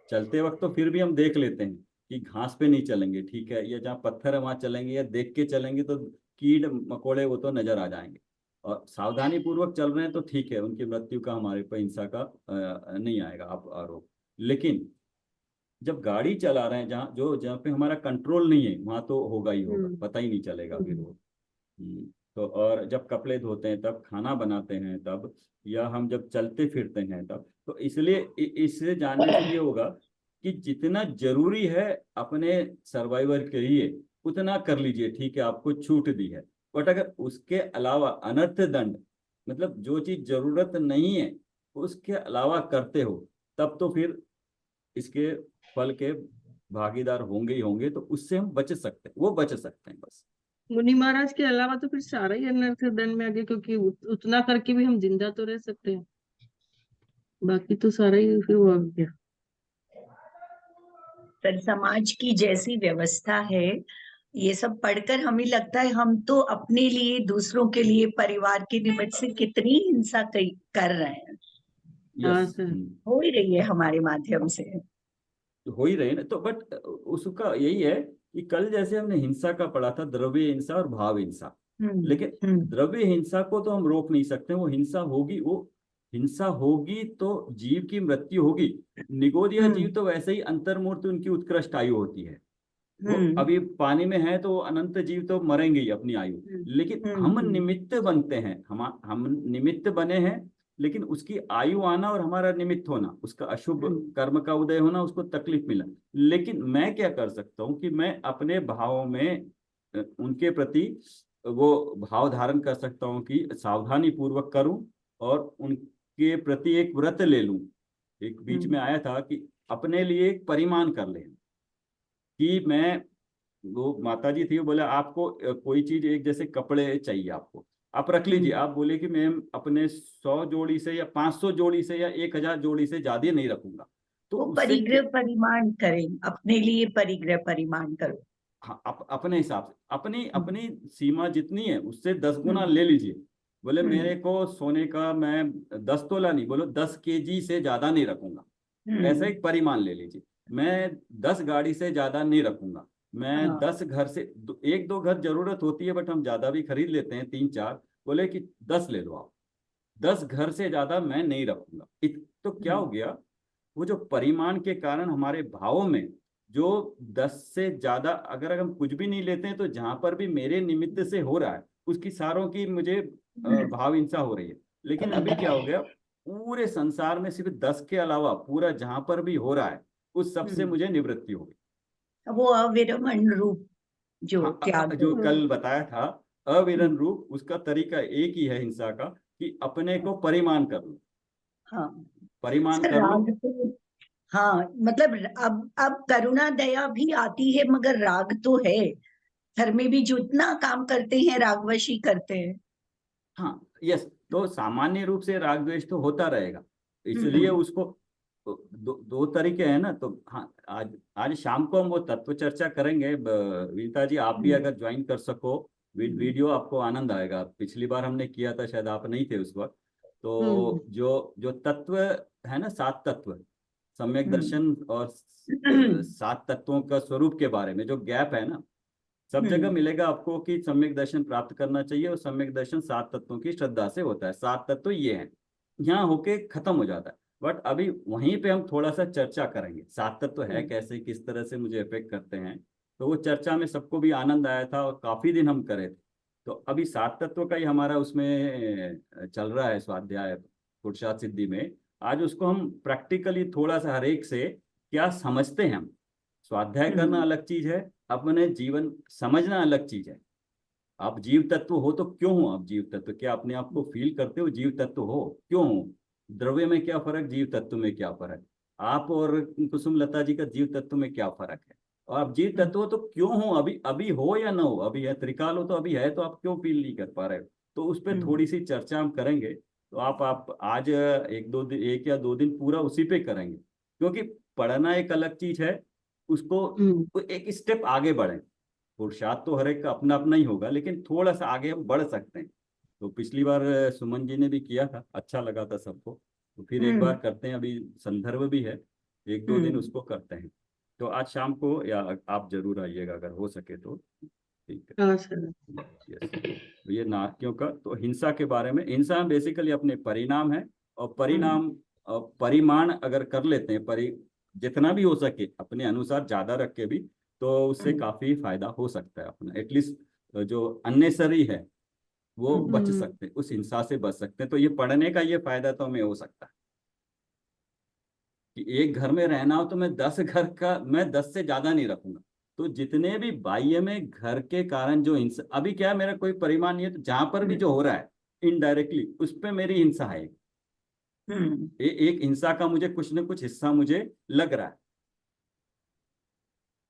S1: चलते वक्त तो फिर भी हम देख लेते हैं कि घास पे नहीं चलेंगे, ठीक है, या जहाँ पत्थर है वहां चलेंगे, या देख के चलेंगे तो कीड़ मकोड़े वो तो नजर आ जाएंगे। और सावधानी पूर्वक चल रहे हैं तो ठीक है, उनकी मृत्यु का हमारे पर हिंसा का नहीं आएगा आप आरोप। लेकिन जब गाड़ी चला रहे हैं, जहाँ पे हमारा कंट्रोल नहीं है, वहां तो होगा ही होगा,
S2: हम्म।
S1: पता ही नहीं चलेगा फिर
S2: हम्म।
S1: वो। तो और जब कपड़े धोते हैं तब, खाना बनाते हैं तब, या हम जब चलते फिरते हैं तब, तो इसलिए इससे जानने से ये होगा कि जितना जरूरी है अपने सर्वाइवर के लिए उतना कर लीजिए, ठीक है, आपको छूट दी है। बट अगर उसके अलावा अनर्थ दंड, मतलब जो चीज जरूरत नहीं है उसके अलावा करते हो, तब तो फिर इसके फल के भागीदार होंगे ही होंगे। तो उससे हम बच सकते हैं, वो बच सकते हैं बस।
S2: मुनि महाराज के अलावा तो फिर सारा ही अनर्थ दंड में आ गया, क्योंकि उतना करके भी हम जिंदा तो रह सकते हैं, बाकी तो सारा ही फिर वो आ गया।
S7: पर समाज की जैसी व्यवस्था है, ये सब पढ़कर हमें लगता है हम तो अपने लिए, दूसरों के लिए, परिवार के निमित्त से कितनी हिंसा कर रहे हैं।
S2: हाँ
S1: यस।
S2: सर।
S7: हो ही रही है हमारे माध्यम से।
S1: हो ही रहे ना। तो बट उसका यही है कि कल जैसे हमने हिंसा का पढ़ा था, द्रव्य हिंसा और भाव हिंसा। लेकिन
S7: हम्म।
S1: द्रव्य हिंसा को तो हम रोक नहीं सकते, वो हिंसा होगी, वो हिंसा होगी तो जीव की मृत्यु होगी। निगोदिया जीव तो वैसे ही अंतर्मूर्ति, उनकी उत्कृष्ट आयु होती है। वो अभी पानी में है तो वो अनंत जीव तो मरेंगे ही अपनी आयु। लेकिन हम निमित्त बनते हैं, हम निमित्त बने हैं। लेकिन उसकी आयु आना और हमारा निमित्त होना, उसका अशुभ कर्म का उदय होना, उसको तकलीफ मिला। लेकिन मैं क्या कर सकता हूँ कि मैं अपने भावों में उनके प्रति वो भाव धारण कर सकता हूँ कि सावधानी पूर्वक करूं और उनके प्रति एक व्रत ले लूं। एक बीच में आया था कि अपने लिए एक परिमाण कर लें कि मैं, वो माता जी थी, वो बोला आपको कोई चीज, एक जैसे कपड़े चाहिए आपको, आप रख लीजिए। आप बोले कि मैं अपने 100 जोड़ी से या 500 जोड़ी से या 1000 जोड़ी से ज्यादा नहीं रखूंगा। तो
S7: वो
S1: उससे
S7: परिग्रह परिमाण करें, अपने लिए परिग्रह परिमाण करो।
S1: हाँ, अपने हिसाब से अपनी अपनी सीमा जितनी है उससे 10 गुना ले लीजिए। बोले मेरे को सोने का, मैं 10 तोला नहीं, बोलो 10 केजी से ज्यादा नहीं रखूंगा। ऐसा एक परिमाण ले लीजिए। मैं 10 गाड़ी से ज्यादा नहीं रखूंगा। मैं 10 घर से, एक दो घर जरूरत होती है बट हम ज्यादा भी खरीद लेते हैं, 3-4। बोले कि 10 ले लो आप, 10 घर से ज्यादा मैं नहीं रखूंगा। तो क्या हो गया, वो जो परिमाण के कारण हमारे भावों में जो 10 से ज्यादा, अगर हम कुछ भी नहीं लेते हैं तो जहां पर भी मेरे निमित्त से हो रहा है उसकी सारों की मुझे भाव हिंसा हो रही है। लेकिन अभी क्या हो गया, पूरे संसार में सिर्फ 10 के अलावा पूरा जहां पर भी हो रहा है उस सबसे मुझे निवृत्ति हो गई।
S7: वो अविरमण रूप जो
S1: हाँ,
S7: त्याग
S1: जो कल बताया था, अविरन रूप, उसका तरीका एक ही है हिंसा का कि अपने को परिमाण कर लो।
S7: हाँ
S1: परिमाण
S7: सर,
S1: कर लो।
S7: राग तो, हाँ मतलब अब करुणा दया भी आती है, मगर राग तो है। घर में भी जितना काम करते हैं रागवशी करते हैं।
S1: हाँ, यस। तो सामान्य रूप से राग द्वेष तो होता रहेगा, इसलिए उसको दो तरीके हैं ना, तो हाँ, आज आज शाम को हम वो तत्व चर्चा करेंगे। विनीता जी, आप भी अगर ज्वाइन कर सको, वीडियो आपको आनंद आएगा। पिछली बार हमने किया था, शायद आप नहीं थे उस वक्त। तो जो जो तत्व है ना, 7 तत्व, सम्यक दर्शन और 7 तत्वों का स्वरूप के बारे में जो गैप है ना, सब जगह मिलेगा आपको कि सम्यक दर्शन प्राप्त करना चाहिए, और सम्यक दर्शन 7 तत्वों की श्रद्धा से होता है। 7 तत्व ये हैं, यहाँ होके खत्म हो जाता है। बट अभी वहीं पे हम थोड़ा सा चर्चा करेंगे 7 तत्व है कैसे, किस तरह से मुझे इफेक्ट करते हैं। तो वो चर्चा में सबको भी आनंद आया था और काफी दिन हम करे थे। तो अभी 7 तत्व का ही हमारा उसमें चल रहा है स्वाध्याय पुरुषार्थ सिद्धि में। आज उसको हम प्रैक्टिकली थोड़ा सा हर एक से क्या समझते हैं हम। स्वाध्याय करना अलग चीज है, अपने जीवन समझना अलग चीज है। आप जीव तत्व हो तो क्यों हो आप जीव तत्व, क्या अपने आप को फील करते हो जीव तत्व हो, क्यों हो? द्रव्य में क्या फर्क, जीव तत्व में क्या फर्क, आप और कुसुम लता जी का जीव तत्व में क्या फर्क है? और आप जीव तत्व हो तो क्यों हो, अभी अभी हो या ना हो, अभी है त्रिकाल हो तो अभी है, तो आप क्यों फील नहीं कर पा रहे हो? तो उस पर थोड़ी सी चर्चा हम करेंगे। तो आप आज 1 या 2 दिन पूरा उसी पे करेंगे, क्योंकि पढ़ना एक अलग चीज है, उसको एक स्टेप आगे बढ़े। पुरुषार्थ तो हर एक का अपना अपना ही होगा, लेकिन थोड़ा सा आगे हम बढ़ सकते हैं। तो पिछली बार सुमन जी ने भी किया था, अच्छा लगा था सबको, तो फिर एक बार करते हैं। अभी संदर्भ भी है, 1-2 दिन उसको करते हैं। तो आज शाम को या आप जरूर आइएगा अगर हो सके तो, ठीक है?
S2: हाँ सर।
S1: यस। ये नारकियों का तो हिंसा के बारे में, हिंसा बेसिकली अपने परिणाम है, और परिणाम परिमाण अगर कर लेते हैं, जितना भी हो सके अपने अनुसार ज्यादा रख के भी, तो उससे काफी फायदा हो सकता है अपना। एटलीस्ट जो अननेसरी है वो बच सकते हैं, उस हिंसा से बच सकते हैं। तो ये पढ़ने का ये फायदा तो हमें हो सकता है कि एक घर में रहना हो तो मैं 10 से ज्यादा नहीं रखूंगा। तो जितने भी बाह्य में घर के कारण जो हिंसा, अभी क्या है, मेरा कोई परिमाण नहीं है, तो जहां पर भी जो हो रहा है इनडायरेक्टली उस पर मेरी हिंसा है। एक हिंसा का मुझे कुछ न कुछ हिस्सा मुझे लग रहा है।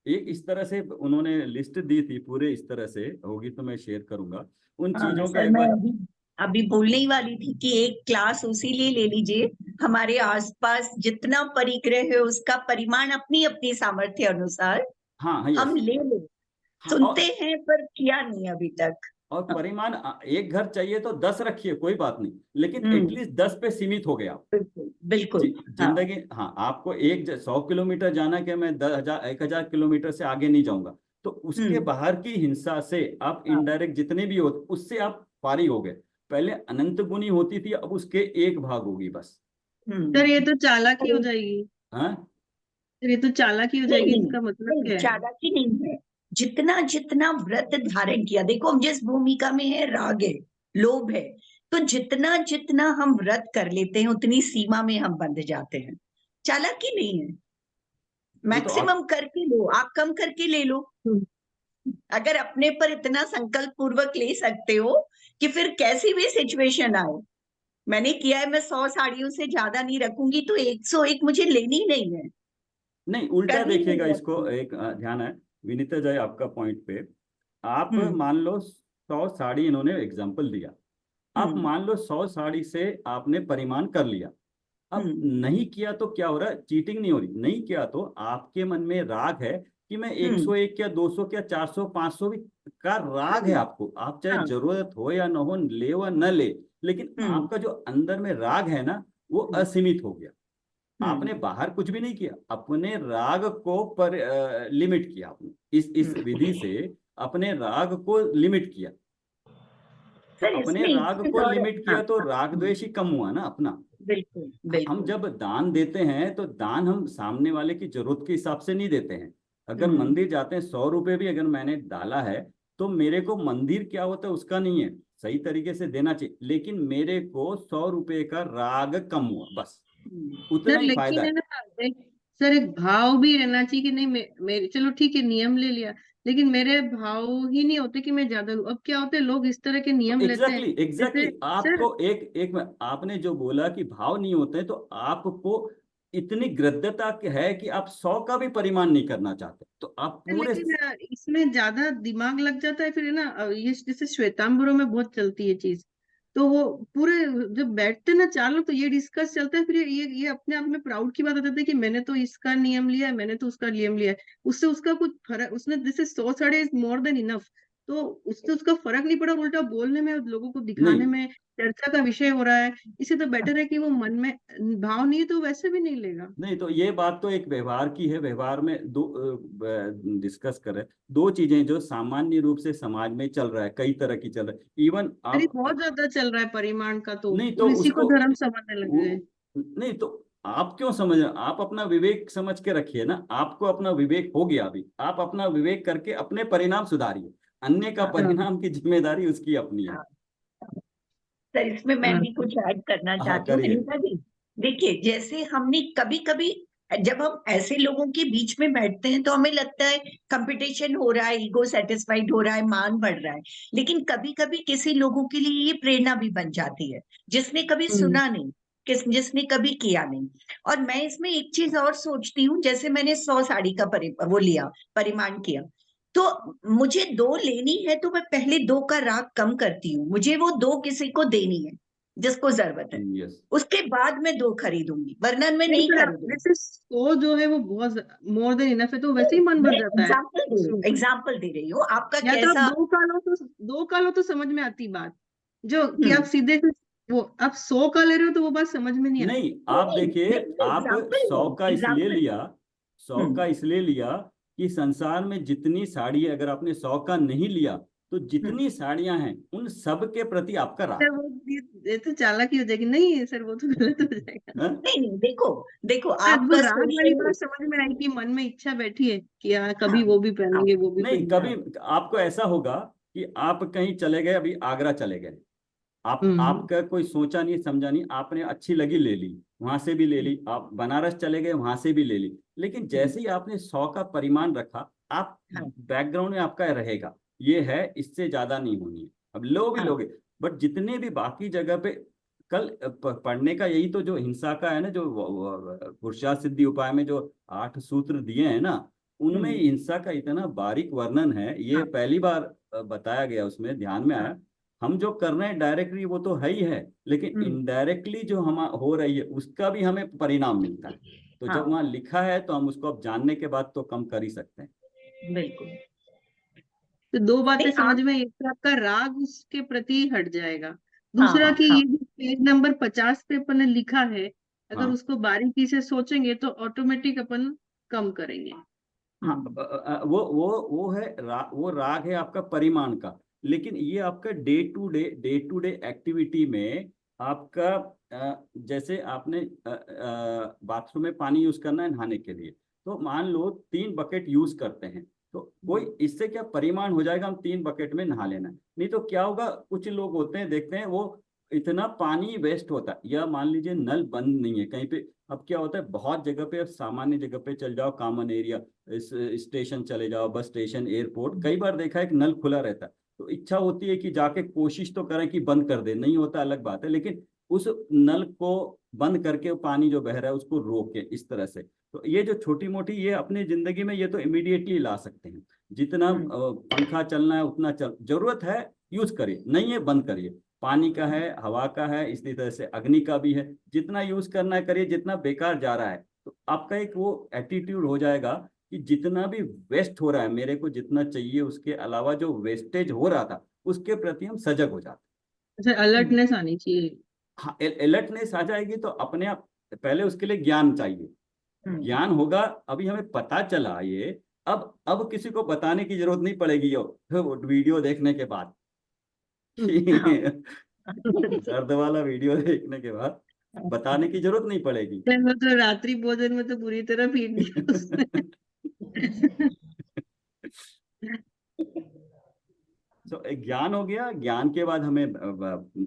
S1: एक इस तरह से उन्होंने लिस्ट दी थी, पूरे इस तरह से होगी तो मैं शेयर करूंगा उन चीजों का
S7: सर,
S1: एक
S7: मैं
S1: बार।
S7: अभी बोलने ही वाली थी कि एक क्लास उसी लिए ले लीजिए। हमारे आसपास जितना परिग्रह है उसका परिमाण अपनी अपनी सामर्थ्य अनुसार
S1: हाँ हाँ,
S7: हम
S1: यस।
S7: ले ले,
S1: हाँ,
S7: सुनते हैं पर किया नहीं अभी तक।
S1: और परिमाण एक घर चाहिए तो 10 रखिए, कोई बात नहीं, लेकिन एटलीस्ट 10 पे सीमित हो गया आप।
S7: बिल्कुल बिल्कुल। हाँ।
S1: जिंदगी, हाँ, आपको 100 किलोमीटर जाना कि मैं 10,000 किलोमीटर से आगे नहीं जाऊंगा, तो उसके बाहर की हिंसा से आप इनडायरेक्ट जितने भी हो उससे आप पारी हो गए। पहले अनंत गुनी होती थी, अब उसके 1 भाग होगी बस।
S2: सर ये तो चालाकी हो जाएगी।
S1: हाँ,
S2: सर ये तो चालाकी हो जाएगी, इसका मतलब क्या है?
S7: चालाकी नहीं है। जितना जितना व्रत धारण किया, देखो हम जिस भूमिका में है, राग है, लोभ है, तो जितना जितना हम व्रत कर लेते हैं उतनी सीमा में हम बंध जाते हैं। चालाकी नहीं है। मैक्सिमम करके लो, आप कम करके ले लो। अगर अपने पर इतना संकल्प पूर्वक ले सकते हो कि फिर कैसी भी सिचुएशन आए, मैंने किया है, मैं 100 साड़ियों से ज्यादा नहीं रखूंगी, तो 101 मुझे लेनी नहीं है।
S1: नहीं, उल्टा
S7: करनी
S1: देखिएगा
S7: नहीं
S1: इसको। एक ध्यान है विनीता जय आपका पॉइंट पे। आप मान लो 100 साड़ी, इन्होंने एग्जाम्पल दिया, आप मान लो 100 साड़ी से आपने परिमाण कर लिया। अब नहीं किया तो क्या हो रहा है? चीटिंग नहीं हो रही। नहीं किया तो आपके मन में राग है कि मैं 101 या 200 या 400 500 भी का राग है आपको। आप चाहे जरूरत हो या न हो, ले व न ले, लेकिन आपका जो अंदर में राग है ना, वो असीमित हो गया। आपने बाहर कुछ भी नहीं किया, अपने राग को लिमिट किया आपने। इस विधि से अपने राग को लिमिट किया। तो अपने राग को लिमिट किया तो राग द्वेष ही कम हुआ ना अपना।
S7: बिल्कुल बिल्कुल।
S1: हम जब दान देते हैं तो दान हम सामने वाले की जरूरत के हिसाब से नहीं देते हैं। अगर मंदिर जाते हैं, 100 रुपए भी अगर मैंने डाला है, तो मेरे को मंदिर क्या होता है उसका नहीं है, सही तरीके से देना चाहिए, लेकिन मेरे को 100 रुपए का राग कम हुआ, बस उतना
S2: सर
S1: ही
S2: लेकिन
S1: फायदा
S2: है
S1: है।
S2: ना, सर एक भाव भी रहना चाहिए कि नहीं, मेरे चलो ठीक है नियम ले लिया, लेकिन मेरे भाव ही नहीं होते कि मैं ज्यादा लूं। अब क्या होते हैं, लोग इस तरह के नियम लेते हैं
S1: एग्जैक्टली
S2: जैसे। सर
S1: आपको आपने जो बोला कि भाव नहीं होते, तो आपको इतनी गृद्धता है कि आप 100 का भी परिमाण नहीं करना चाहते, तो आप पूरे।
S2: लेकिन इसमें ज्यादा दिमाग लग जाता है फिर, है ना। ये जैसे श्वेतांबरों में बहुत चलती है चीज, तो वो पूरे जब बैठते ना चार लोग तो ये डिस्कस चलता है, फिर ये अपने आप में प्राउड की बात होती है कि मैंने तो इसका नियम लिया है, मैंने तो उसका नियम लिया है। उससे उसका कुछ फर्क, उसने जैसे 100 साड़े इज मोर देन इनफ, तो उससे उसका फर्क नहीं पड़ा, उल्टा बोलने में और लोगों को दिखाने
S1: नहीं
S2: में चर्चा का विषय हो रहा है। इससे तो बेटर है कि वो मन में भाव नहीं है तो वैसे भी नहीं लेगा।
S1: नहीं, तो ये बात तो एक व्यवहार की है। व्यवहार में दो डिस्कस कर रहे हैं, दो चीजें जो सामान्य रूप से समाज में चल रहा है, कई तरह की चल रहा है। इवन
S2: अरे
S1: आप
S2: बहुत ज्यादा चल रहा है परिमाण का, तो
S1: नहीं तो
S2: इसी को
S1: उसको
S2: धर्म समझने लग गए।
S1: नहीं तो आप क्यों समझ रहे हैं? आप अपना विवेक समझ के रखिए ना। आपको अपना विवेक हो गया, अभी आप अपना विवेक करके अपने परिणाम सुधारिए। अन्य का
S2: हाँ
S1: परिणाम की जिम्मेदारी उसकी अपनी है।
S7: सर इसमें मैं
S2: हाँ
S7: भी कुछ ऐड करना
S1: हाँ,
S7: चाहती हूँ
S1: करिए।
S7: अनीता जी। देखिए जैसे हमने कभी कभी जब हम ऐसे लोगों के बीच में बैठते हैं तो हमें लगता है कंपटीशन हो रहा है, ईगो सेटिस्फाइड हो रहा है, मान बढ़ रहा है। लेकिन कभी कभी किसी लोगों के लिए ये प्रेरणा भी बन जाती है, जिसने कभी
S2: हम्म,
S7: सुना नहीं, जिसने कभी किया नहीं। और मैं इसमें एक चीज और सोचती हूँ, जैसे मैंने 100 साड़ी का वो लिया, परिमाण किया, तो मुझे 2 लेनी है तो मैं पहले 2 का राग कम करती हूँ, मुझे वो 2 किसी को देनी है जिसको जरूरत है,
S1: यस।
S7: उसके बाद मैं 2 खरीदूंगी, वरना मैं
S2: नहीं
S7: नहीं
S2: पर
S7: खरीदूंगी।
S2: जैसे 100 जो है वो बहुत मोर देन इनफ है, तो वैसे ही मन
S7: मैं
S2: भर जाता है।
S7: एग्जाम्पल दे रही हूँ, आपका
S2: या तो आप
S7: कैसा।
S2: दो का लो तो समझ में आती बात, जो कि आप
S7: हम्म।
S2: सीधे से वो आप 100 का ले रहे हो तो वो बात समझ में नहीं
S1: नहीं,
S2: आती।
S1: आप
S7: नहीं
S1: देखिए,
S7: नहीं,
S1: आप
S7: एग्जाम्पल
S1: 100 का
S7: है,
S1: इसलिए
S7: एग्जाम्पल।
S1: लिया, 100 का
S7: हम्म।
S1: इसलिए लिया कि संसार में जितनी साड़ी है, अगर आपने 100 का नहीं लिया तो
S7: हम्म।
S1: जितनी साड़ियां हैं उन सब के प्रति आपका राग
S2: सर वो ये तो चालाकी हो जाएगी, नहीं सर वो तो गलत हो जाएगा।
S1: है।
S7: नहीं नहीं, देखो देखो
S2: हाँ, वो
S7: आपका
S2: राग वाली
S7: सोशल।
S2: बात समझ में आई कि मन में इच्छा बैठी है कि हाँ
S7: हाँ
S2: कभी वो भी
S7: हाँ
S2: पहनेंगे वो भी
S1: नहीं, कभी
S2: पहनेंगे।
S1: आपको ऐसा होगा कि आप कहीं चले गए, अभी आगरा चले गए, आप
S2: हम्म
S1: आपका कोई सोचा नहीं समझा नहीं, आपने अच्छी लगी ले ली, वहां से भी ले ली। आप बनारस चले गए, वहां से भी ले ली। लेकिन
S7: हम्म,
S1: जैसे ही आपने 100 का परिमाण रखा, आप
S7: हाँ
S1: बैकग्राउंड में आपका रहेगा ये है, इससे ज्यादा नहीं होनी है। अब लो भी
S7: हाँ
S1: लोगे, बट जितने भी बाकी जगह पे कल पढ़ने का यही तो जो हिंसा का है ना, जो पुरुषार्थ सिद्धि उपाय में जो 8 सूत्र दिए हैं ना, उनमें
S7: हम्म,
S1: हिंसा का इतना बारीक वर्णन है, ये
S7: हाँ
S1: पहली बार बताया गया, उसमें ध्यान में
S7: हाँ
S1: आया। हम जो कर रहे हैं डायरेक्टली वो तो है ही है, लेकिन
S7: हम्म,
S1: इनडायरेक्टली जो हम हो रही है उसका भी हमें परिणाम मिलता है। तो जब
S7: हाँ
S1: वहां लिखा है तो हम उसको अब जानने के बाद तो कम कर ही सकते हैं।
S7: बिल्कुल।
S2: तो दो बातें
S7: नहीं
S2: समझ
S7: आप।
S2: में, एक तो आपका राग उसके प्रति हट जाएगा, दूसरा
S7: हाँ
S2: कि
S7: हाँ
S2: ये जो पेज नंबर 50 पे अपन ने लिखा है, अगर
S1: हाँ
S2: उसको बारीकी से सोचेंगे तो ऑटोमेटिक अपन कम करेंगे।
S1: हाँ।
S7: हम्म,
S1: वो है वो राग है आपका परिमाण का। लेकिन ये आपका डे टू डे एक्टिविटी में आपका जैसे आपने बाथरूम में पानी यूज करना है नहाने के लिए, तो मान लो 3 बकेट यूज करते हैं, तो कोई इससे क्या परिमाण हो जाएगा, हम 3 बकेट में नहा लेना है। नहीं तो क्या होगा, कुछ लोग होते हैं देखते हैं वो इतना पानी वेस्ट होता है, या मान लीजिए नल बंद नहीं है कहीं पे। अब क्या होता है, बहुत जगह पे, अब सामान्य जगह पे चल जाओ, कॉमन एरिया, इस स्टेशन चले जाओ, बस स्टेशन, एयरपोर्ट, कई बार देखा है कि नल खुला रहता है। तो इच्छा होती है कि जाके कोशिश तो करें कि बंद कर दे, नहीं होता अलग बात है, लेकिन उस नल को बंद करके वो पानी जो बह रहा है उसको रोके इस तरह से। तो ये जो छोटी मोटी, ये अपनी जिंदगी में ये तो इमीडिएटली ला सकते हैं। जितना
S7: हम्म,
S1: पंखा चलना है उतना चल, जरूरत है यूज करिए, नहीं है बंद करिए। पानी का है, हवा का है, इसी तरह से अग्नि का भी है। जितना यूज करना है करिए, जितना बेकार जा रहा है तो आपका एक वो एटीट्यूड हो जाएगा कि जितना भी वेस्ट हो रहा है, मेरे को जितना चाहिए उसके अलावा जो वेस्टेज हो रहा था उसके प्रति हम सजग हो जाते
S2: अच्छा,
S7: हम्म,
S2: अलर्टनेस आनी चाहिए।
S1: हैं। हाँ, अलर्टनेस आ जाएगी तो अपने आप। पहले उसके लिए ज्ञान चाहिए,
S7: हम्म,
S1: ज्ञान होगा, अभी हमें पता चला ये। अब किसी को बताने की जरूरत नहीं पड़ेगी, वो वीडियो देखने के बाद
S7: हाँ
S1: दर्द वाला वीडियो देखने के बाद बताने की जरूरत नहीं पड़ेगी।
S2: वो तो रात्रि भोजन में तो बुरी तरह पीट दिया उसने।
S1: तो एक ज्ञान हो गया, ज्ञान के बाद हमें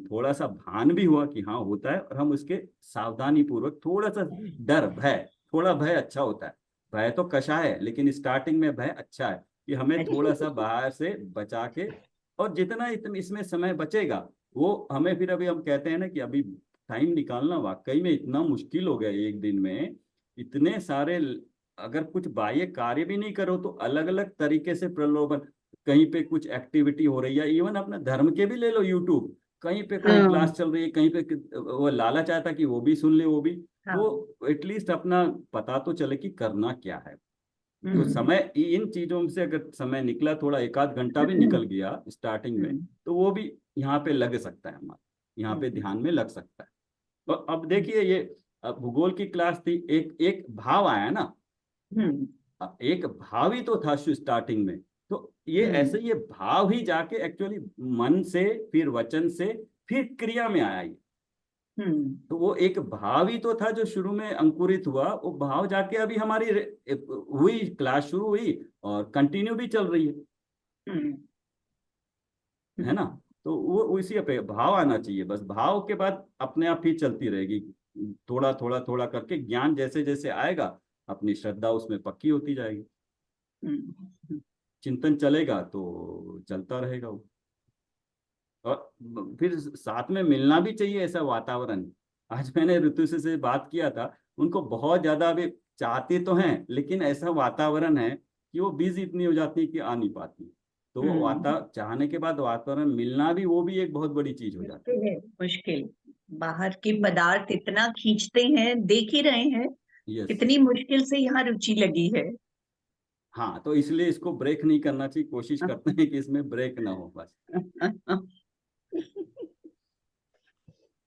S1: थोड़ा सा भान भी हुआ कि हाँ होता है, और हम उसके सावधानी पूर्वक थोड़ा सा डर भय, थोड़ा भय अच्छा होता है। भय तो कषाय है, लेकिन स्टार्टिंग में भय अच्छा है कि हमें थोड़ा सा बाहर से बचा के। और जितना इसमें समय बचेगा वो हमें फिर, अभी हम कहते हैं ना कि अभी टाइम निकालना वाकई में इतना मुश्किल हो गया एक दिन में। इतने सारे, अगर कुछ बाह्य कार्य भी नहीं करो तो अलग अलग तरीके से प्रलोभन, कहीं पे कुछ एक्टिविटी हो रही है, इवन अपने धर्म के भी ले लो यूट्यूब। कहीं पे कोई
S2: हाँ।
S1: क्लास चल रही है, कहीं पे वो लालच आता कि वो भी सुन ले वो भी,
S7: हाँ।
S1: तो एटलीस्ट अपना पता तो चले कि करना क्या है। तो
S7: हम्म।
S1: समय इन चीजों से अगर समय निकला, थोड़ा एक आध घंटा भी निकल गया स्टार्टिंग में, तो वो भी यहाँ पे लग सकता है, हमारा यहाँ पे ध्यान में लग सकता है। तो अब देखिए ये भूगोल की क्लास थी, एक एक भाव आया ना,
S7: हम्म।
S1: एक भाव ही तो था स्टार्टिंग में, तो ये ऐसे ये भाव ही जाके एक्चुअली मन से, फिर वचन से, फिर क्रिया में आया ये। तो वो एक भाव ही तो था जो शुरू में अंकुरित हुआ, वो भाव जाके अभी हमारी हुई, क्लास शुरू हुई और कंटिन्यू भी चल रही है ना। तो वो उसी पे भाव आना चाहिए, बस भाव के बाद अपने आप ही चलती रहेगी, थोड़ा थोड़ा थोड़ा करके ज्ञान जैसे जैसे आएगा, अपनी श्रद्धा उसमें पक्की होती जाएगी, चिंतन चलेगा तो चलता रहेगा वो। और फिर साथ में मिलना भी चाहिए ऐसा वातावरण। आज मैंने ऋतु से बात किया था, उनको बहुत ज्यादा अभी चाहते तो हैं, लेकिन ऐसा वातावरण है कि वो बिजी इतनी हो जाती है कि आ नहीं पाती। तो वो चाहने के बाद वातावरण मिलना भी, वो भी एक बहुत बड़ी चीज हो जाती है।
S7: मुश्किल, बाहर के पदार्थ इतना खींचते हैं, देख ही रहे हैं
S1: यस।
S7: कितनी मुश्किल से यहाँ रुचि लगी है।
S1: हाँ, तो इसलिए इसको ब्रेक नहीं करना चाहिए, कोशिश करते हैं कि इसमें ब्रेक ना हो बस।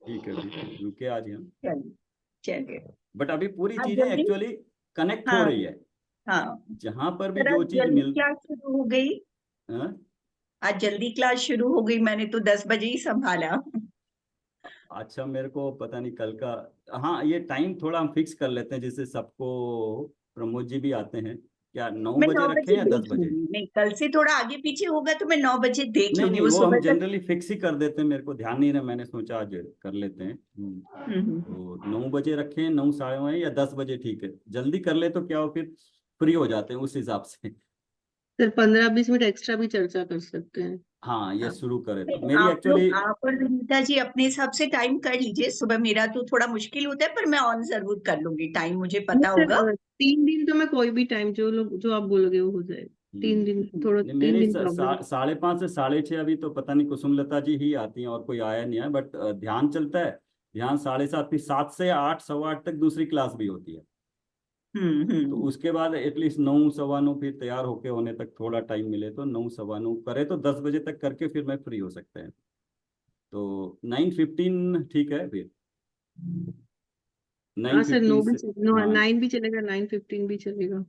S1: ठीक है जी, रुके आज हम।
S7: चलिए चलिए।
S1: बट अभी पूरी
S7: आज
S1: चीजें
S7: जल्दी,
S1: एक्चुअली कनेक्ट हो
S7: हाँ
S1: रही है,
S7: हाँ,
S1: जहां पर भी
S7: जरा
S1: जो चीज
S7: जल्दी
S1: मिल।
S7: क्लास शुरू हो गई।
S1: हाँ?
S7: आज जल्दी क्लास शुरू हो गई, मैंने तो 10 बजे ही संभाला।
S1: अच्छा, मेरे को पता नहीं कल का। हाँ, ये टाइम थोड़ा हम फिक्स कर लेते हैं, जैसे सबको, प्रमोद जी भी आते हैं, क्या 9
S7: मैं
S1: बजे
S7: 9
S1: रखें
S7: बजे
S1: या 10
S7: देख
S1: बजे?
S7: लूंगी, नहीं कल से थोड़ा आगे पीछे होगा तो मैं 9 बजे देख
S1: नहीं
S7: लूंगी,
S1: नहीं,
S7: वो
S1: वो हम
S7: सुबह तक।
S1: जनरली फिक्स ही कर देते हैं, मेरे को ध्यान नहीं रहा, मैंने सोचा आज कर लेते हैं।
S7: हम्म।
S1: तो 9 बजे रखें, 9 साढ़े 9 या 10 बजे, ठीक है, जल्दी कर ले तो क्या हो, फिर फ्री हो जाते हैं उस हिसाब से।
S2: सर 15-20 मिनट एक्स्ट्रा भी चर्चा कर सकते हैं।
S1: हाँ, ये
S7: हाँ।
S1: शुरू करें तो
S7: नहीं,
S1: मेरी
S7: आप लोग,
S1: एक्चुअली।
S7: आप और विनीता जी अपने हिसाब से टाइम कर लीजिए, सुबह मेरा तो थोड़ा मुश्किल होता है, पर मैं ऑन जरूर कर लूंगी, टाइम मुझे
S2: नहीं
S7: पता
S2: सर,
S7: होगा।
S2: 3 दिन तो मैं कोई भी टाइम जो लोग जो आप बोलोगे वो हो जाएगा। 3 दिन थोड़ा,
S1: नहीं,
S2: 3 दिन प्रॉब्लम।
S1: 5:30 से 6:30 अभी तो पता नहीं, कुसुमलता जी ही आती हैं और कोई आया नहीं है, बट ध्यान चलता है। ध्यान 7:30, फिर 7 से 8, 7:15 तक दूसरी क्लास भी होती है। तो उसके बाद एटलीस्ट 9, 9:15 फिर तैयार होके होने तक थोड़ा टाइम मिले, तो 9, 9:15 करे तो 10 बजे तक करके फिर मैं फ्री हो सकते हैं। तो 9:15 ठीक है फिर,
S2: हाँ सर,
S1: 9:15 से। हाँ
S2: 9 भी चलेगा, 9:15 भी चलेगा।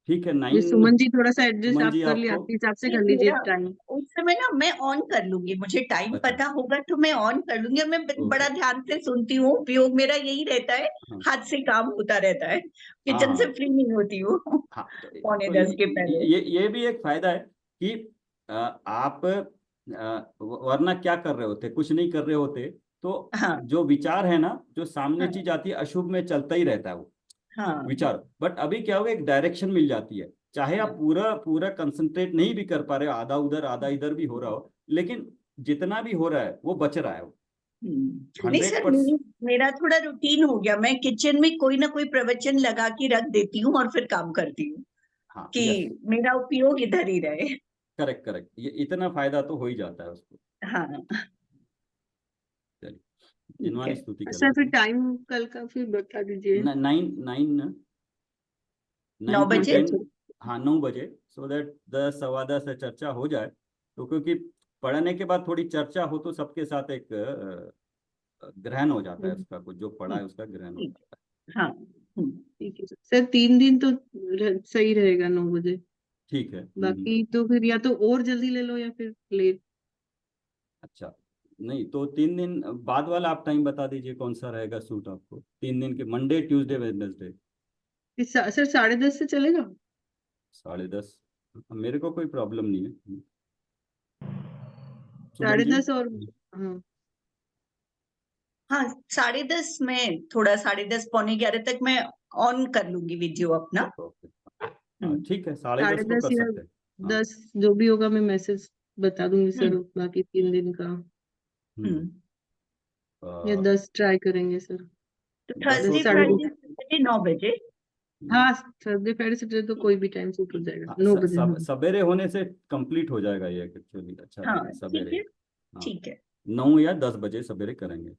S1: ठीक है,
S2: ये
S1: 9।
S2: सुमन जी थोड़ा सा एडजस्ट
S1: सुमन
S2: आप
S1: जी
S2: कर लिए,
S1: आपको।
S2: आपके हिसाब से
S7: नहीं,
S2: कर लीजिए
S7: मेरा
S2: टाइम।
S7: उस समय ना मैं ऑन कर लूंगी, मुझे टाइम
S1: अच्छा।
S7: पता होगा तो मैं ऑन कर लूंगी, और मैं बड़ा
S1: ओके।
S7: ध्यान से सुनती हूँ, उपयोग मेरा यही रहता है,
S1: हाँ
S7: हाथ से काम होता रहता है,
S1: हाँ
S7: किचन से
S1: हाँ
S7: फ्री नहीं होती हूँ।
S1: हाँ।
S7: पौने
S1: तो
S7: 10 के पहले।
S1: ये भी एक फायदा है कि आप वरना क्या कर रहे होते, कुछ नहीं कर रहे होते, तो
S7: हाँ
S1: जो विचार है ना, जो सामने
S7: हाँ
S1: चीज आती है अशुभ में चलता ही रहता है वो
S7: हाँ।
S1: विचार। बट अभी क्या होगा, एक डायरेक्शन मिल जाती है, चाहे आप पूरा पूरा कंसंट्रेट नहीं भी कर पा रहे हो, आधा उधर आधा इधर भी हो रहा हो, लेकिन जितना भी हो रहा है वो बच रहा है वो
S7: नहीं
S1: 100%।
S7: सर, मेरा थोड़ा रूटीन हो गया, मैं किचन में कोई ना कोई प्रवचन लगा के रख देती हूँ और फिर काम करती हूँ,
S1: हाँ
S7: कि
S1: यस,
S7: मेरा उपयोग इधर ही रहे।
S1: करेक्ट करेक्ट, ये इतना फायदा तो हो ही जाता है उसको।
S7: हाँ।
S1: चलिए,
S7: ठीक
S1: जिनवानी
S7: है।
S1: स्तुति कर
S2: सर
S1: लेते
S2: फिर
S1: हैं।
S2: टाइम कल का फिर बता दीजिए।
S1: 9
S7: 9
S1: टू
S7: बजे।
S1: 10 हाँ 9 बजे, सो दैट 10, 10:15 से चर्चा हो जाए। तो क्योंकि पढ़ने के बाद थोड़ी चर्चा हो तो सबके साथ एक ग्रहण हो जाता है, उसका कुछ जो पढ़ा है उसका ग्रहण हो
S7: ठीक
S1: जाता
S7: है। हाँ।
S2: ठीक है सर, 3 दिन तो सही रहेगा 9 बजे।
S1: है। ठीक है।
S2: बाकी तो फिर या तो और जल्दी ले लो या फिर लेट।
S1: अच्छा, नहीं तो 3 दिन बाद वाला आप टाइम बता दीजिए, कौन सा रहेगा सूट आपको 3 दिन के, मंडे ट्यूसडे वेडनेसडे।
S2: सर 10:30 से चलेगा?
S1: 10:30, मेरे को कोई प्रॉब्लम नहीं है। सुमन
S2: साढ़े
S1: जी।
S2: दस और हाँ।
S7: हाँ, 10:30 में, थोड़ा 10:30 पौने 11 तक मैं ऑन कर लूंगी वीडियो अपना।
S1: ओके। हाँ ठीक है, 10:30 को
S2: 10:30
S1: कर
S2: या
S1: सकते हैं। हाँ।
S2: 10 जो भी होगा मैं मैसेज बता दूंगी सर,
S7: हम्म।
S2: बाकी 3 दिन का।
S1: हम्म।
S2: या 10 ट्राई करेंगे सर।
S7: तो
S1: 10 हो
S7: थर्सडे
S1: तो।
S7: फ्राइडे 9 बजे।
S2: हाँ, थर्सडे फ्राइडे सैटरडे तो कोई भी टाइम सूट हो जाएगा,
S1: हाँ,
S2: 9 बजे। हाँ
S1: सवेरे होने से कंप्लीट हो जाएगा ये एक्चुअली, अच्छा
S7: हाँ
S1: रहेगा
S7: ठीक
S1: सवेरे।
S7: है।
S1: हाँ
S7: ठीक है।
S1: 9 या 10 बजे सवेरे करेंगे।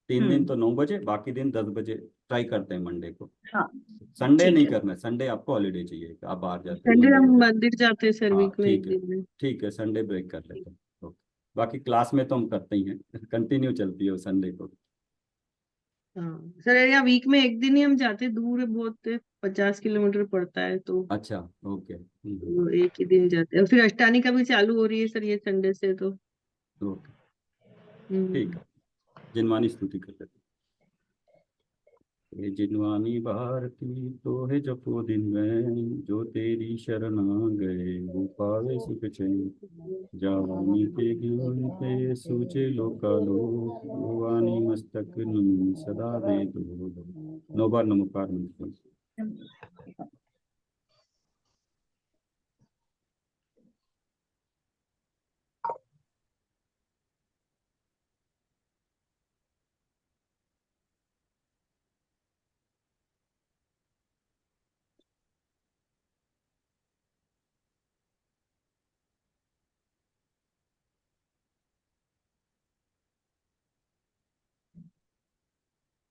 S1: 3 दिन
S2: हम्म।
S1: तो 9 बजे, बाकी दिन 10 बजे ट्राई करते हैं मंडे को।
S7: हाँ
S1: संडे
S7: ठीक
S1: नहीं
S7: है।
S1: करना है, संडे आपको हॉलीडे चाहिए, आप बाहर जाते हैं
S2: संडे
S1: मंडे
S2: हम
S1: को।
S2: मंदिर जाते हैं सर,
S1: हाँ
S2: वीक में एक
S1: ठीक है,
S2: दिन में।
S1: ठीक है, संडे ब्रेक कर लेते हैं। ओके। बाकी क्लास में तो हम करते ही हैं कंटिन्यू चलती है वो संडे को।
S2: हाँ सर, यहाँ वीक में एक दिन ही हम जाते हैं, दूर है बहुत है, 50 किलोमीटर पड़ता है, तो
S1: अच्छा, ओके।
S2: वो एक ही दिन जाते हैं। और फिर अष्टानी का भी चालू हो रही है सर ये संडे से, तो
S1: ओके, ठीक
S2: हम्म।
S1: है। जिनवानी स्तुति कर लेते हैं। हे जिनवानी भारती तो है जपो दिन में, जो तेरी शरण आ गए वो पावे सुख चैन। जावानी के ज्ञान पे सूझे लोकालोक, वो वाणी मस्तक नमी सदा दे दो। 9 बार नमोकार मंत्र।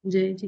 S2: जय जी।